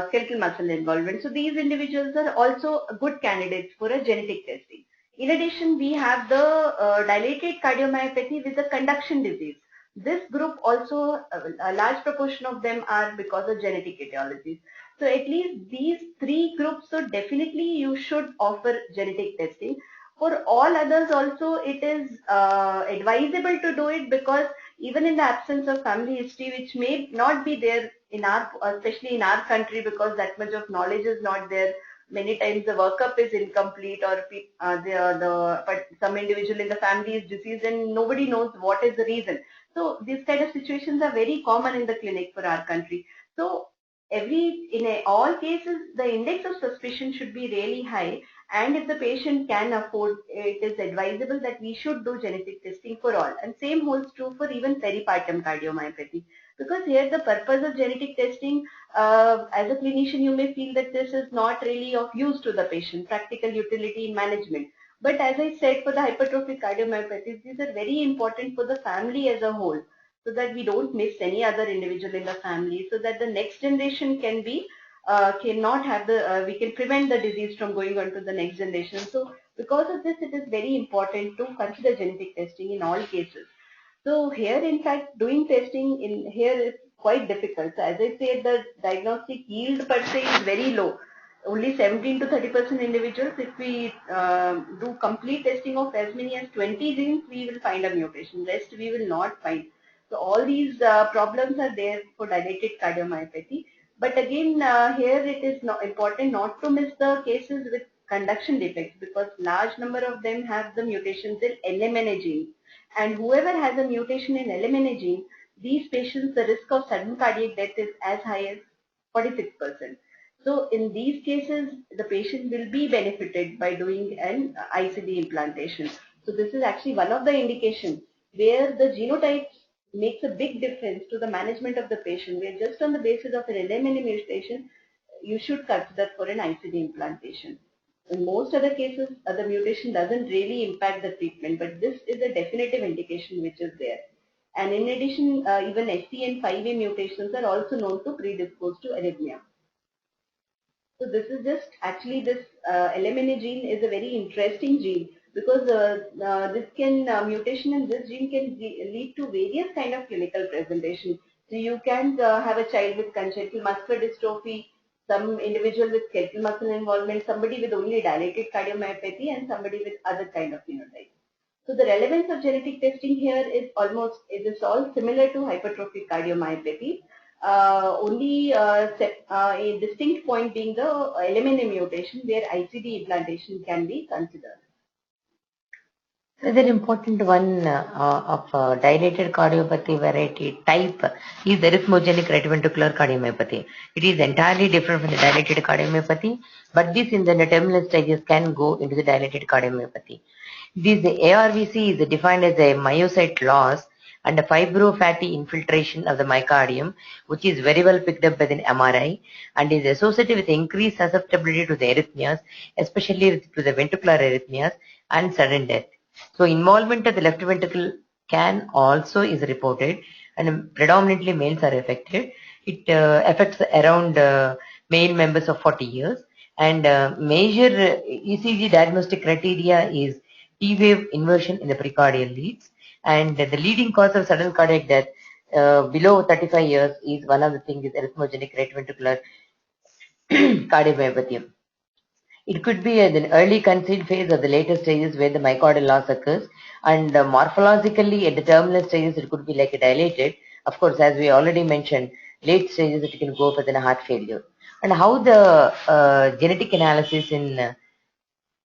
skeletal muscle involvement. So these individuals are also good candidates for a genetic testing. In addition, we have the dilated cardiomyopathy with the conduction disease. This group also, a large proportion of them are because of genetic etiologies. So at least these three groups, so definitely you should offer genetic testing. For all others also, it is advisable to do it, because even in the absence of family history, which may not be there in our, especially in our country, because that much of knowledge is not there. Many times the workup is incomplete, or but some individual in the family is deceased and nobody knows what is the reason. So these kind of situations are very common in the clinic for our country. So all cases, the index of suspicion should be really high. And if the patient can afford, it is advisable that we should do genetic testing for all. And same holds true for even peripartum cardiomyopathy. Because here the purpose of genetic testing, as a clinician, you may feel that this is not really of use to the patient, practical utility in management. But as I said, for the hypertrophic cardiomyopathies, these are very important for the family as a whole, so that we don't miss any other individual in the family, so that the next generation can be, cannot have the, we can prevent the disease from going on to the next generation. So because of this, it is very important to consider genetic testing in all cases. So here, in fact, doing testing in here is quite difficult. So as I said, the diagnostic yield per se is very low. Only 17 to 30% individuals, if we do complete testing of as many as 20 genes, we will find a mutation. Rest we will not find. So all these problems are there for dilated cardiomyopathy. But again, here it is important not to miss the cases with conduction defects, because large number of them have the mutations in LMNA gene. And whoever has a mutation in LMNA gene, these patients, the risk of sudden cardiac death is as high as 46%. So in these cases, the patient will be benefited by doing an ICD implantation. So this is actually one of the indications where the genotype makes a big difference to the management of the patient, where just on the basis of an LMNA mutation, you should consider for an ICD implantation. In most other cases, the mutation doesn't really impact the treatment, but this is a definitive indication which is there. And in addition, even SCN5A mutations are also known to predispose to arrhythmia. So this is just actually this LMNA gene is a very interesting gene, because this can mutation in this gene can lead to various kind of clinical presentation. So you can have a child with congenital muscular dystrophy, some individual with skeletal muscle involvement, somebody with only dilated cardiomyopathy, and somebody with other kind of phenotype. So the relevance of genetic testing here is almost, it is all similar to hypertrophic cardiomyopathy. Only a distinct point being the LMNA mutation, where ICD implantation can be considered. The important one of dilated cardiomyopathy variety type is arrhythmogenic right ventricular cardiomyopathy. It is entirely different from the dilated cardiomyopathy, but this in the terminal stages can go into the dilated cardiomyopathy. This ARVC is defined as a myocyte loss and a fibrofatty infiltration of the myocardium, which is very well picked up by the MRI and is associated with increased susceptibility to the arrhythmias, especially to the ventricular arrhythmias and sudden death. So involvement of the left ventricle can also is reported, and predominantly males are affected. It affects around male members of 40 years, and major ECG diagnostic criteria is T-wave inversion in the precordial leads, and the leading cause of sudden cardiac death below 35 years is one of the things is arrhythmogenic right ventricular cardiomyopathy. It could be at an early conceived phase or the later stages where the myocardial loss occurs, and morphologically at the terminal stages it could be like a dilated. Of course, as we already mentioned, late stages it can go for the heart failure. And how the genetic analysis in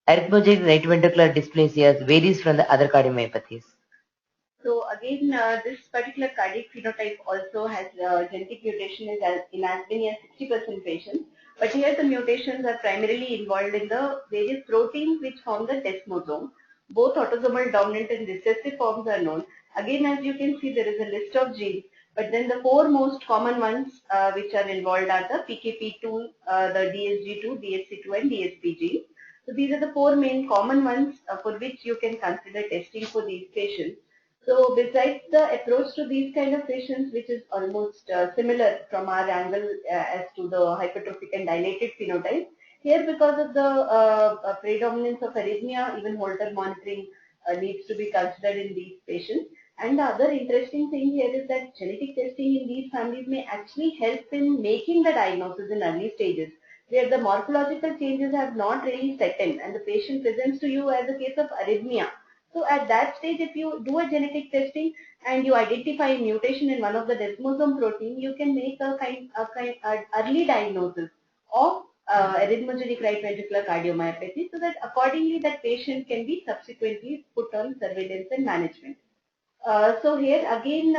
arrhythmogenic right ventricular dysplasias varies from the other cardiomyopathies. So again, this particular cardiac phenotype also has genetic mutation in as many as 60% patients. But here the mutations are primarily involved in the various proteins which form the desmosome. Both autosomal dominant and recessive forms are known. Again, as you can see, there is a list of genes. But then the four most common ones which are involved are the PKP2, the DSG2, DSC2 and DSP genes. So these are the four main common ones for which you can consider testing for these patients. So besides the approach to these kind of patients, which is almost similar from our angle as to the hypertrophic and dilated phenotype, here because of the predominance of arrhythmia, even Holter monitoring needs to be considered in these patients. And the other interesting thing here is that genetic testing in these families may actually help in making the diagnosis in early stages, where the morphological changes have not really set in and the patient presents to you as a case of arrhythmia. So at that stage, if you do a genetic testing and you identify a mutation in one of the desmosome protein, you can make a early diagnosis of arrhythmogenic right ventricular cardiomyopathy, so that accordingly that patient can be subsequently put on surveillance and management. So here again,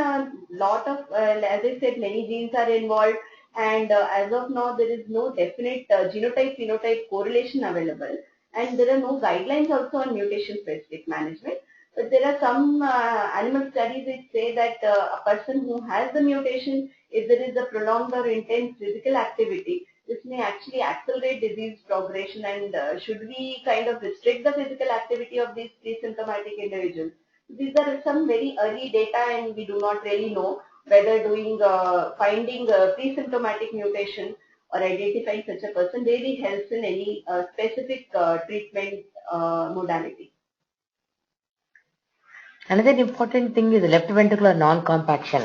lot of, as I said, many genes are involved, and as of now, there is no definite genotype-phenotype correlation available, and there are no guidelines also on mutation-specific management. But there are some animal studies which say that a person who has the mutation, if there is a prolonged or intense physical activity, this may actually accelerate disease progression. And should we kind of restrict the physical activity of these pre-symptomatic individuals? These are some very early data, and we do not really know whether finding a pre-symptomatic mutation or identifying such a person really helps in any specific treatment modality. Another important thing is left ventricular non-compaction.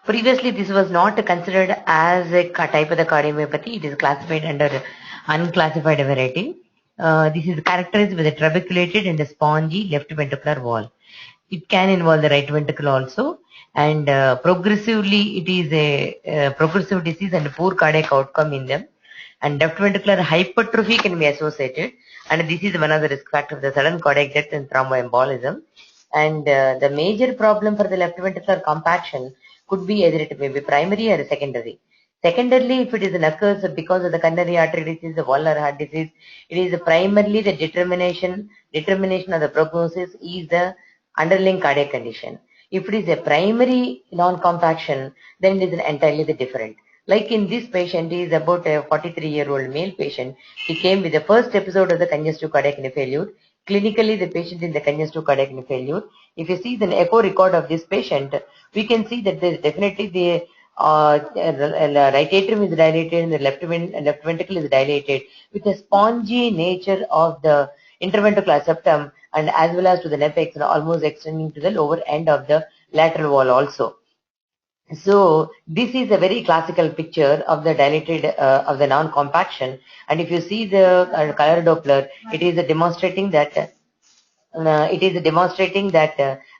Previously, this was not considered as a type of the cardiomyopathy. It is classified under unclassified variety. This is characterized with a trabeculated and a spongy left ventricular wall. It can involve the right ventricle also, and progressively it is a progressive disease and poor cardiac outcome in them. And left ventricular hypertrophy can be associated, and this is one of the risk factors of the sudden cardiac death and thromboembolism. And the major problem for the left ventricular compaction could be either it may be primary or secondary. Secondarily, if it is occurs because of the coronary artery disease, the valvular heart disease, it is primarily the determination of the prognosis is the underlying cardiac condition. If it is a primary non-compaction, then it is entirely different. Like in this patient, he is about a 43-year-old male patient. He came with the first episode of the congestive cardiac failure. Clinically, the patient in the congestive cardiac failure. If you see the echo record of this patient, we can see that there is definitely the right atrium is dilated and the left ventricle is dilated with a spongy nature of the interventricular septum, and as well as to the nephx and almost extending to the lower end of the lateral wall also. So this is a very classical picture of the dilated of the non-compaction, and if you see the color Doppler, it is demonstrating that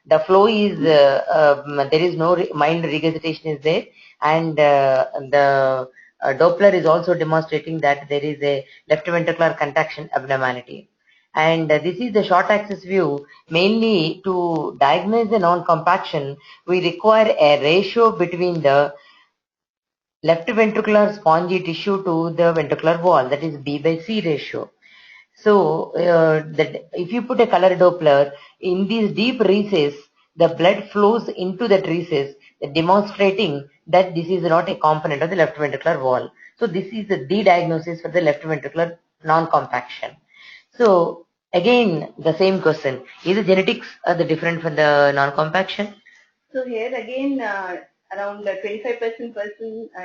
the flow is there is no mild regurgitation is there, and the Doppler is also demonstrating that there is a left ventricular contraction abnormality. And this is the short axis view. Mainly to diagnose the non-compaction, we require a ratio between the left ventricular spongy tissue to the ventricular wall, that is B/C ratio. So that if you put a color Doppler in these deep recesses, the blood flows into that recess, demonstrating that this is not a component of the left ventricular wall. So this is the diagnosis for the left ventricular non-compaction. So again, the same question: is the genetics the different for the non-compaction? So here again, around 25%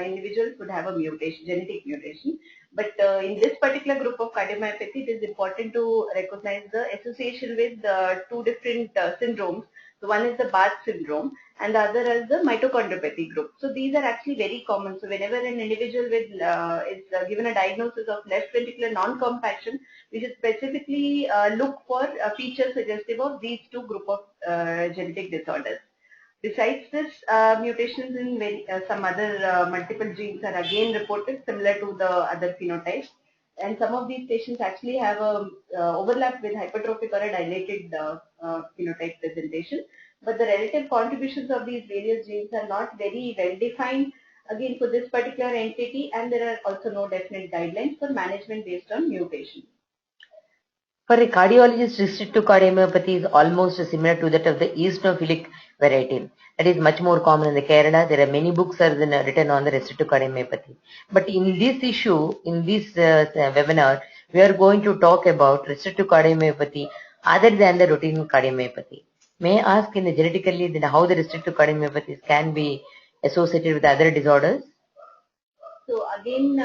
individuals would have a mutation, genetic mutation. But in this particular group of cardiomyopathy, it is important to recognize the association with two different syndromes. So one is the Barth syndrome and the other is the mitochondriopathy group. So these are actually very common. So whenever an individual with is given a diagnosis of left ventricular non-compaction, we should specifically look for features suggestive of these two group of genetic disorders. Besides this, mutations in some other multiple genes are again reported similar to the other phenotypes. And some of these patients actually have a overlap with hypertrophic or a dilated phenotype presentation. But the relative contributions of these various genes are not very well defined again for this particular entity, and there are also no definite guidelines for management based on mutation. For a cardiologist, restrictive cardiomyopathy is almost similar to that of the eosinophilic variety. That is much more common in the Canada. There are many books written on the restrictive cardiomyopathy. But in this issue, in this webinar, we are going to talk about restrictive cardiomyopathy other than the routine cardiomyopathy. May I ask in the genetically then how the restrictive cardiomyopathies can be associated with other disorders? So again,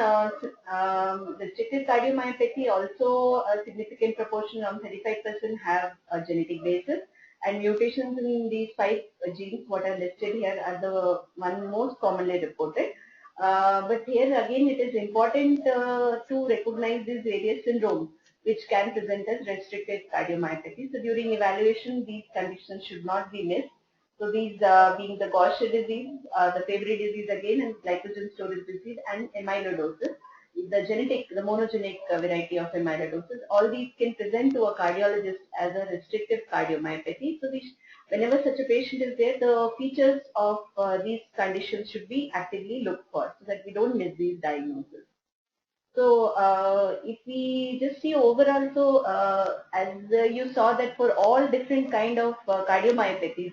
restrictive cardiomyopathy also a significant proportion, around 35%, have a genetic basis, And mutations in these 5 genes, what are listed here, are the one most commonly reported. But here again, it is important to recognize these various syndromes which can present as restricted cardiomyopathy. So during evaluation, these conditions should not be missed. So these being the Gaucher disease, the Fabry disease again, and glycogen storage disease, and amyloidosis, the monogenic variety of amyloidosis. All these can present to a cardiologist as a restrictive cardiomyopathy. So whenever such a patient is there, the features of these conditions should be actively looked for so that we don't miss these diagnoses. So if we just see overall, so as you saw that for all different kind of cardiomyopathies,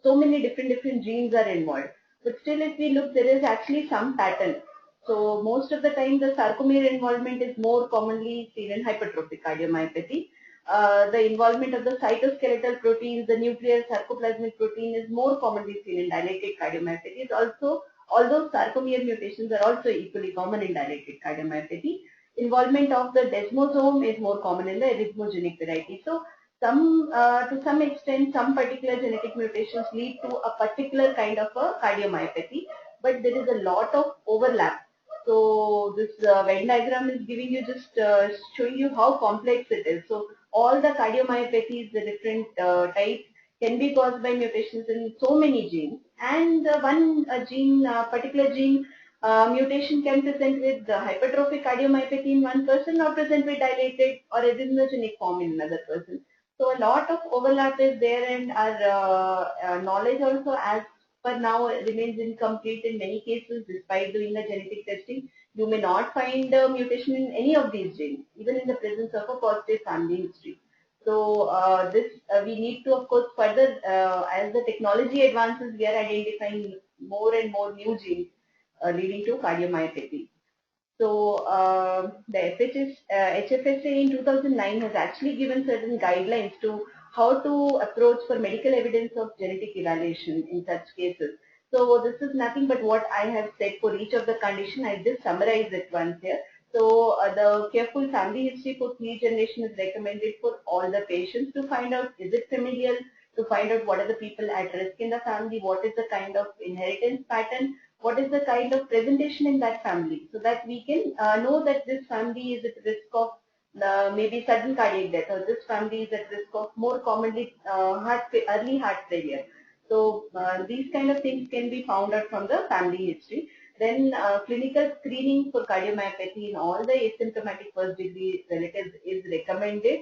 so many different genes are involved. But still, if we look, there is actually some pattern. So most of the time, the sarcomere involvement is more commonly seen in hypertrophic cardiomyopathy. The involvement of the cytoskeletal proteins, the nuclear sarcoplasmic protein, is more commonly seen in dilated cardiomyopathies. Also, although sarcomere mutations are also equally common in dilated cardiomyopathy, involvement of the desmosome is more common in the arrhythmogenic variety. So, to some extent, some particular genetic mutations lead to a particular kind of a cardiomyopathy, but there is a lot of overlap. So this Venn diagram is giving you just showing you how complex it is. So all the cardiomyopathies, the different types, can be caused by mutations in so many genes, and one particular gene mutation can present with the hypertrophic cardiomyopathy in one person, or present with dilated or arrhythmogenic form in another person. So a lot of overlap is there, and our knowledge also as per now remains incomplete in many cases. Despite doing the genetic testing, you may not find a mutation in any of these genes, even in the presence of a positive family history. So we need to, of course, further as the technology advances, we are identifying more and more new genes leading to cardiomyopathy. So the HFSA in 2009 has actually given certain guidelines to how to approach for medical evidence of genetic evaluation in such cases. So this is nothing but what I have said for each of the condition. I just summarize it once here. So the careful family history for 3 generation is recommended for all the patients to find out, is it familial, to find out what are the people at risk in the family, what is the kind of inheritance pattern, what is the kind of presentation in that family, so that we can know that this family is at risk of maybe sudden cardiac death, or this family is at risk of more commonly early heart failure. So these kind of things can be found out from the family history. Then clinical screening for cardiomyopathy in all the asymptomatic first degree relatives is recommended,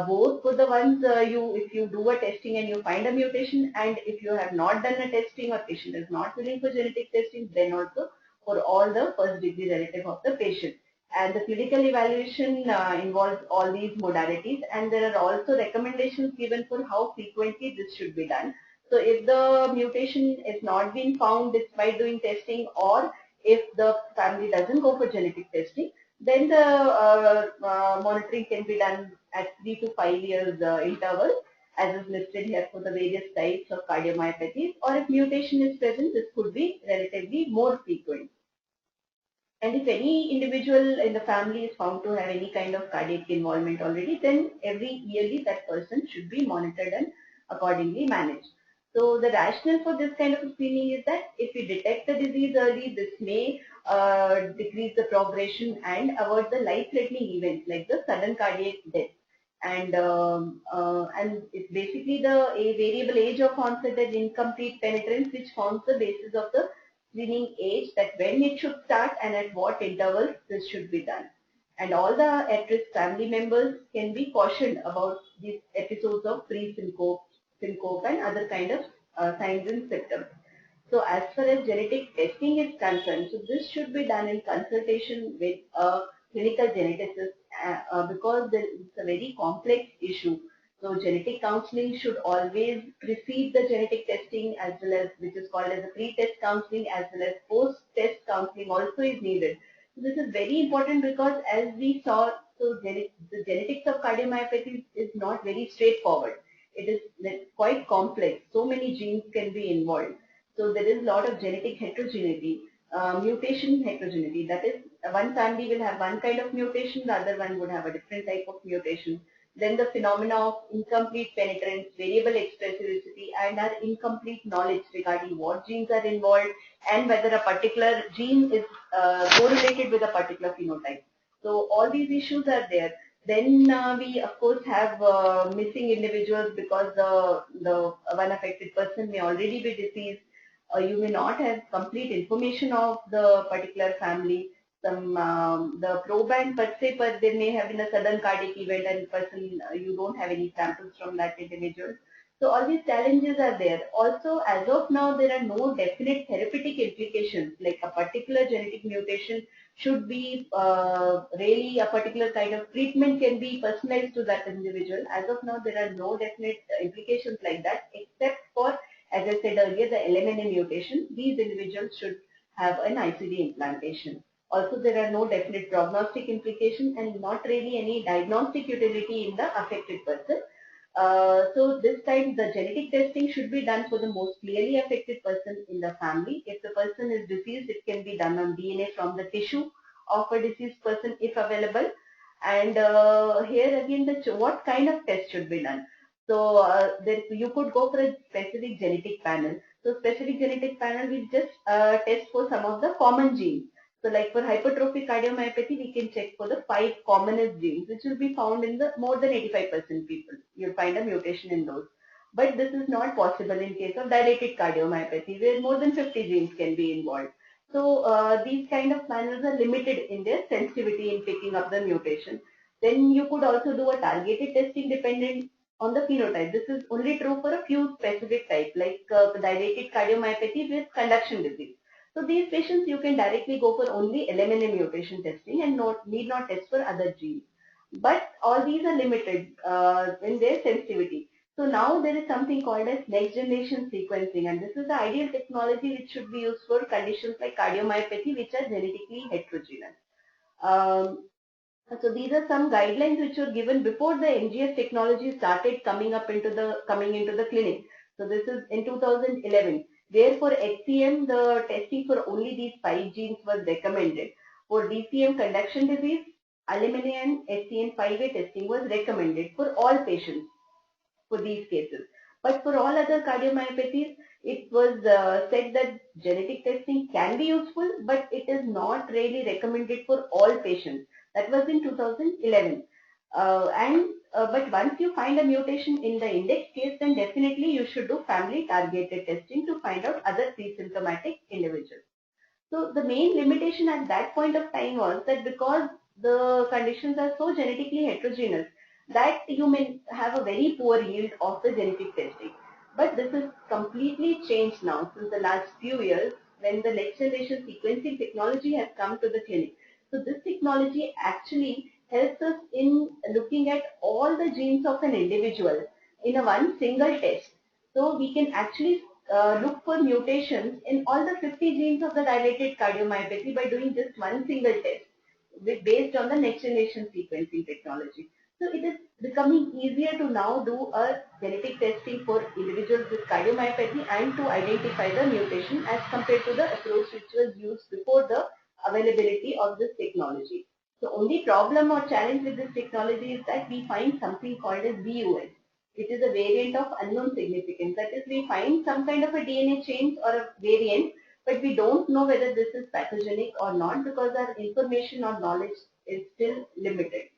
both for the ones if you do a testing and you find a mutation, and if you have not done a testing or patient is not willing for genetic testing, then also for all the first degree relative of the patient. And the clinical evaluation involves all these modalities, and there are also recommendations given for how frequently this should be done. So if the mutation is not being found despite doing testing, or if the family doesn't go for genetic testing, then the monitoring can be done at 3 to 5 years interval, as is listed here for the various types of cardiomyopathies. Or if mutation is present, this could be relatively more frequent. And if any individual in the family is found to have any kind of cardiac involvement already, then every yearly that person should be monitored and accordingly managed. So the rationale for this kind of screening is that if we detect the disease early, this may decrease the progression and avoid the life-threatening events like the sudden cardiac death. And it's basically the variable age of onset and incomplete penetrance which forms the basis of the screening age, that when it should start and at what intervals this should be done. And all the at-risk family members can be cautioned about these episodes of pre-syncope and other kind of signs and symptoms. So as far as genetic testing is concerned, so this should be done in consultation with a clinical geneticist because it's a very complex issue. So genetic counseling should always precede the genetic testing, as well as, which is called as a pre-test counseling, as well as post-test counseling also is needed. So this is very important because as we saw, so the genetics of cardiomyopathy is not very straightforward. It is quite complex. So many genes can be involved. So there is a lot of genetic heterogeneity, mutation heterogeneity. That is, one family will have one kind of mutation, the other one would have a different type of mutation. then the phenomena of incomplete penetrance, variable expressivity, and our incomplete knowledge regarding what genes are involved and whether a particular gene is correlated with a particular phenotype. So all these issues are there. Then we of course have missing individuals because the one affected person may already be deceased, or you may not have complete information of the particular family. Some the proband per se, but there may have been a sudden cardiac event and person you don't have any samples from that individual. So all these challenges are there. Also, as of now, there are no definite therapeutic implications, like a particular genetic mutation should be really a particular kind of treatment can be personalized to that individual. As of now, there are no definite implications like that, except for, as I said earlier, the LMNA mutation. These individuals should have an ICD implantation. Also, there are no definite prognostic implications and not really any diagnostic utility in the affected person. So this time the genetic testing should be done for the most clearly affected person in the family. If the person is deceased, it can be done on DNA from the tissue of a deceased person if available. And here again, what kind of test should be done? So you could go for a specific genetic panel. So specific genetic panel will just test for some of the common genes. So like for hypertrophic cardiomyopathy, we can check for the 5 commonest genes, which will be found in the more than 85% people. You'll find a mutation in those. But this is not possible in case of dilated cardiomyopathy, where more than 50 genes can be involved. So these kind of panels are limited in their sensitivity in picking up the mutation. Then you could also do a targeted testing dependent on the phenotype. This is only true for a few specific types, like dilated cardiomyopathy with conduction disease. So these patients you can directly go for only LMNA mutation testing and need not test for other genes. But all these are limited in their sensitivity. So now there is something called as next generation sequencing, and this is the ideal technology which should be used for conditions like cardiomyopathy which are genetically heterogeneous. So these are some guidelines which were given before the NGS technology started coming into the clinic. So this is in 2011. Where for HCM, the testing for only these 5 genes was recommended. For DCM conduction disease, LMNA and SCN5A testing was recommended for all patients for these cases. But for all other cardiomyopathies, it was said that genetic testing can be useful, but it is not really recommended for all patients. That was in 2011. But once you find a mutation in the index case, then definitely you should do family targeted testing to find out other pre-symptomatic individuals. So the main limitation at that point of time was that because the conditions are so genetically heterogeneous, that you may have a very poor yield of the genetic testing. But this is completely changed now since the last few years when the next generation sequencing technology has come to the clinic. So this technology actually helps us in looking at all the genes of an individual in a one single test. So we can actually look for mutations in all the 50 genes of the dilated cardiomyopathy by doing just one single test based on the next generation sequencing technology. So it is becoming easier to now do a genetic testing for individuals with cardiomyopathy and to identify the mutation as compared to the approach which was used before the availability of this technology. The only problem or challenge with this technology is that we find something called as VUS. It is a variant of unknown significance. That is, we find some kind of a DNA change or a variant, but we don't know whether this is pathogenic or not because our information or knowledge is still limited.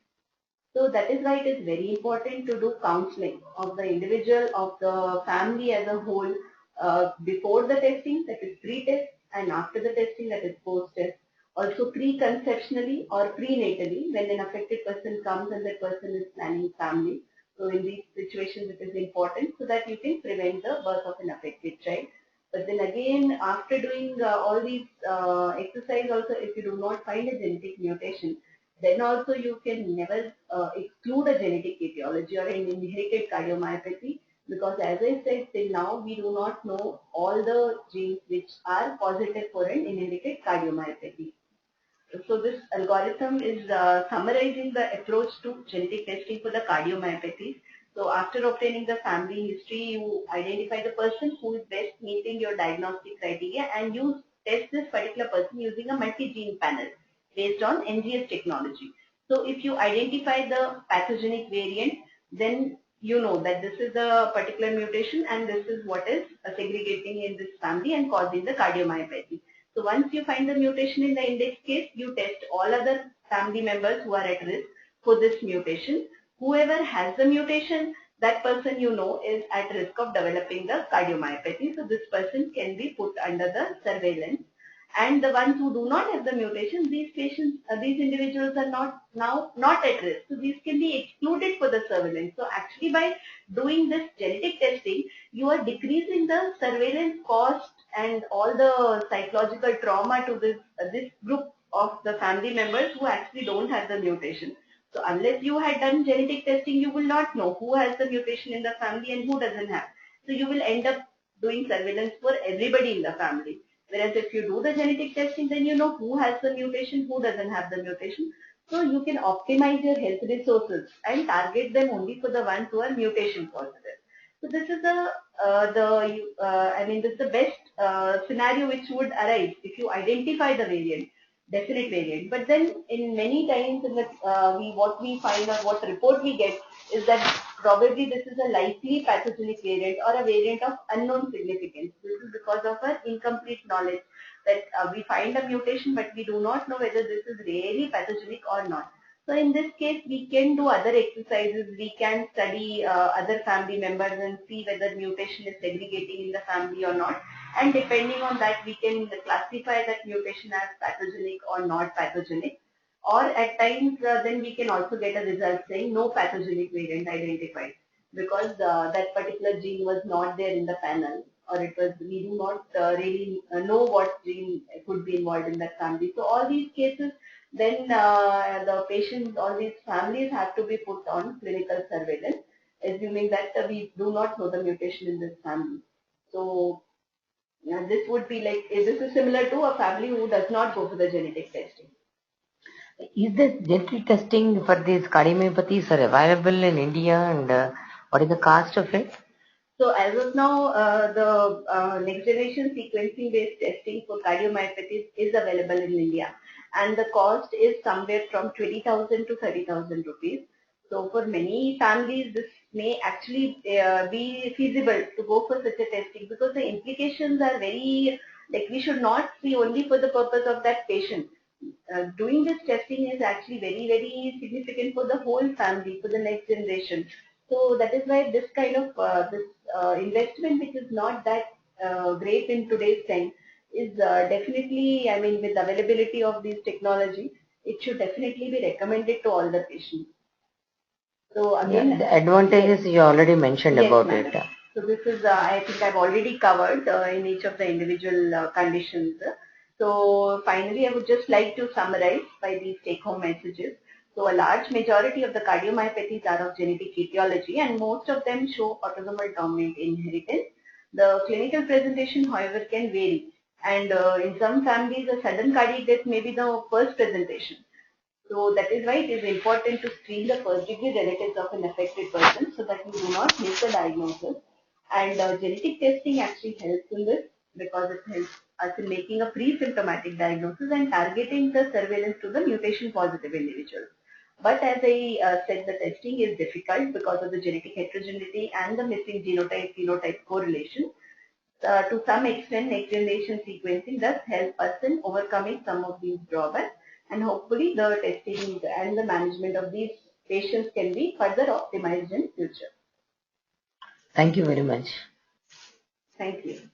So that is why it is very important to do counseling of the individual, of the family as a whole, before the testing, that is pre-test, and after the testing, that is post-test. Also preconceptionally or prenatally, when an affected person comes and that person is planning family. So in these situations, it is important so that you can prevent the birth of an affected child. But then again, after doing all these exercise also, if you do not find a genetic mutation, then also you can never exclude a genetic etiology or an inherited cardiomyopathy, because as I said, till now we do not know all the genes which are positive for an inherited cardiomyopathy. So this algorithm is summarizing the approach to genetic testing for the cardiomyopathies. So after obtaining the family history, you identify the person who is best meeting your diagnostic criteria, and you test this particular person using a multi-gene panel based on NGS technology. So if you identify the pathogenic variant, then you know that this is a particular mutation and this is what is segregating in this family and causing the cardiomyopathy. So once you find the mutation in the index case, you test all other family members who are at risk for this mutation. Whoever has the mutation, that person you know is at risk of developing the cardiomyopathy. So this person can be put under the surveillance. And the ones who do not have the mutation, these patients, these individuals are not at risk. So these can be excluded for the surveillance. So actually by doing this genetic testing, you are decreasing the surveillance cost and all the psychological trauma to this group of the family members who actually don't have the mutation. So unless you had done genetic testing, you will not know who has the mutation in the family and who doesn't have. So you will end up doing surveillance for everybody in the family. Whereas if you do the genetic testing, then you know who has the mutation, who doesn't have the mutation. So you can optimize your health resources and target them only for the ones who are mutation positive. So this is this is the best scenario which would arise if you identify the variant, definite variant. But then in many times in the, what we find or what report we get is that probably this is a likely pathogenic variant or a variant of unknown significance. This is because of our incomplete knowledge that we find a mutation but we do not know whether this is really pathogenic or not. So in this case, we can do other exercises. We can study other family members and see whether mutation is segregating in the family or not. And depending on that, we can classify that mutation as pathogenic or not pathogenic. Or at times, then we can also get a result saying no pathogenic variant identified because that particular gene was not there in the panel, or it was, we do not really know what gene could be involved in that family. So all these cases, then the patients, all these families have to be put on clinical surveillance, assuming that we do not know the mutation in this family. So this would be like, this is similar to a family who does not go for the genetic testing. Is the genetic testing for these cardiomyopathies are available in India, and what is the cost of it? So as of now, the next generation sequencing based testing for cardiomyopathies is available in India, and the cost is somewhere from 20,000 to 30,000 rupees. So for many families, this may actually be feasible to go for such a testing because the implications are very, like, we should not see only for the purpose of that patient. Doing this testing is actually very, very significant for the whole family, for the next generation. So that is why this kind of this investment, which is not that great in today's time, is definitely, I mean, with availability of this technology, it should definitely be recommended to all the patients. So again, the advantages you already mentioned about madam. it. So this is, I think I've already covered in each of the individual conditions. So finally, I would just like to summarize by these take-home messages. So a large majority of the cardiomyopathies are of genetic etiology and most of them show autosomal dominant inheritance. The clinical presentation, however, can vary. And in some families, a sudden cardiac death may be the first presentation. So that is why it is important to screen the first degree relatives of an affected person so that we do not miss the diagnosis. And genetic testing actually helps in this because it helps us in making a pre-symptomatic diagnosis and targeting the surveillance to the mutation positive individuals. But as I said, the testing is difficult because of the genetic heterogeneity and the missing genotype-phenotype correlation. To some extent, next generation sequencing does help us in overcoming some of these drawbacks, and hopefully the testing and the management of these patients can be further optimized in future. Thank you very much. Thank you.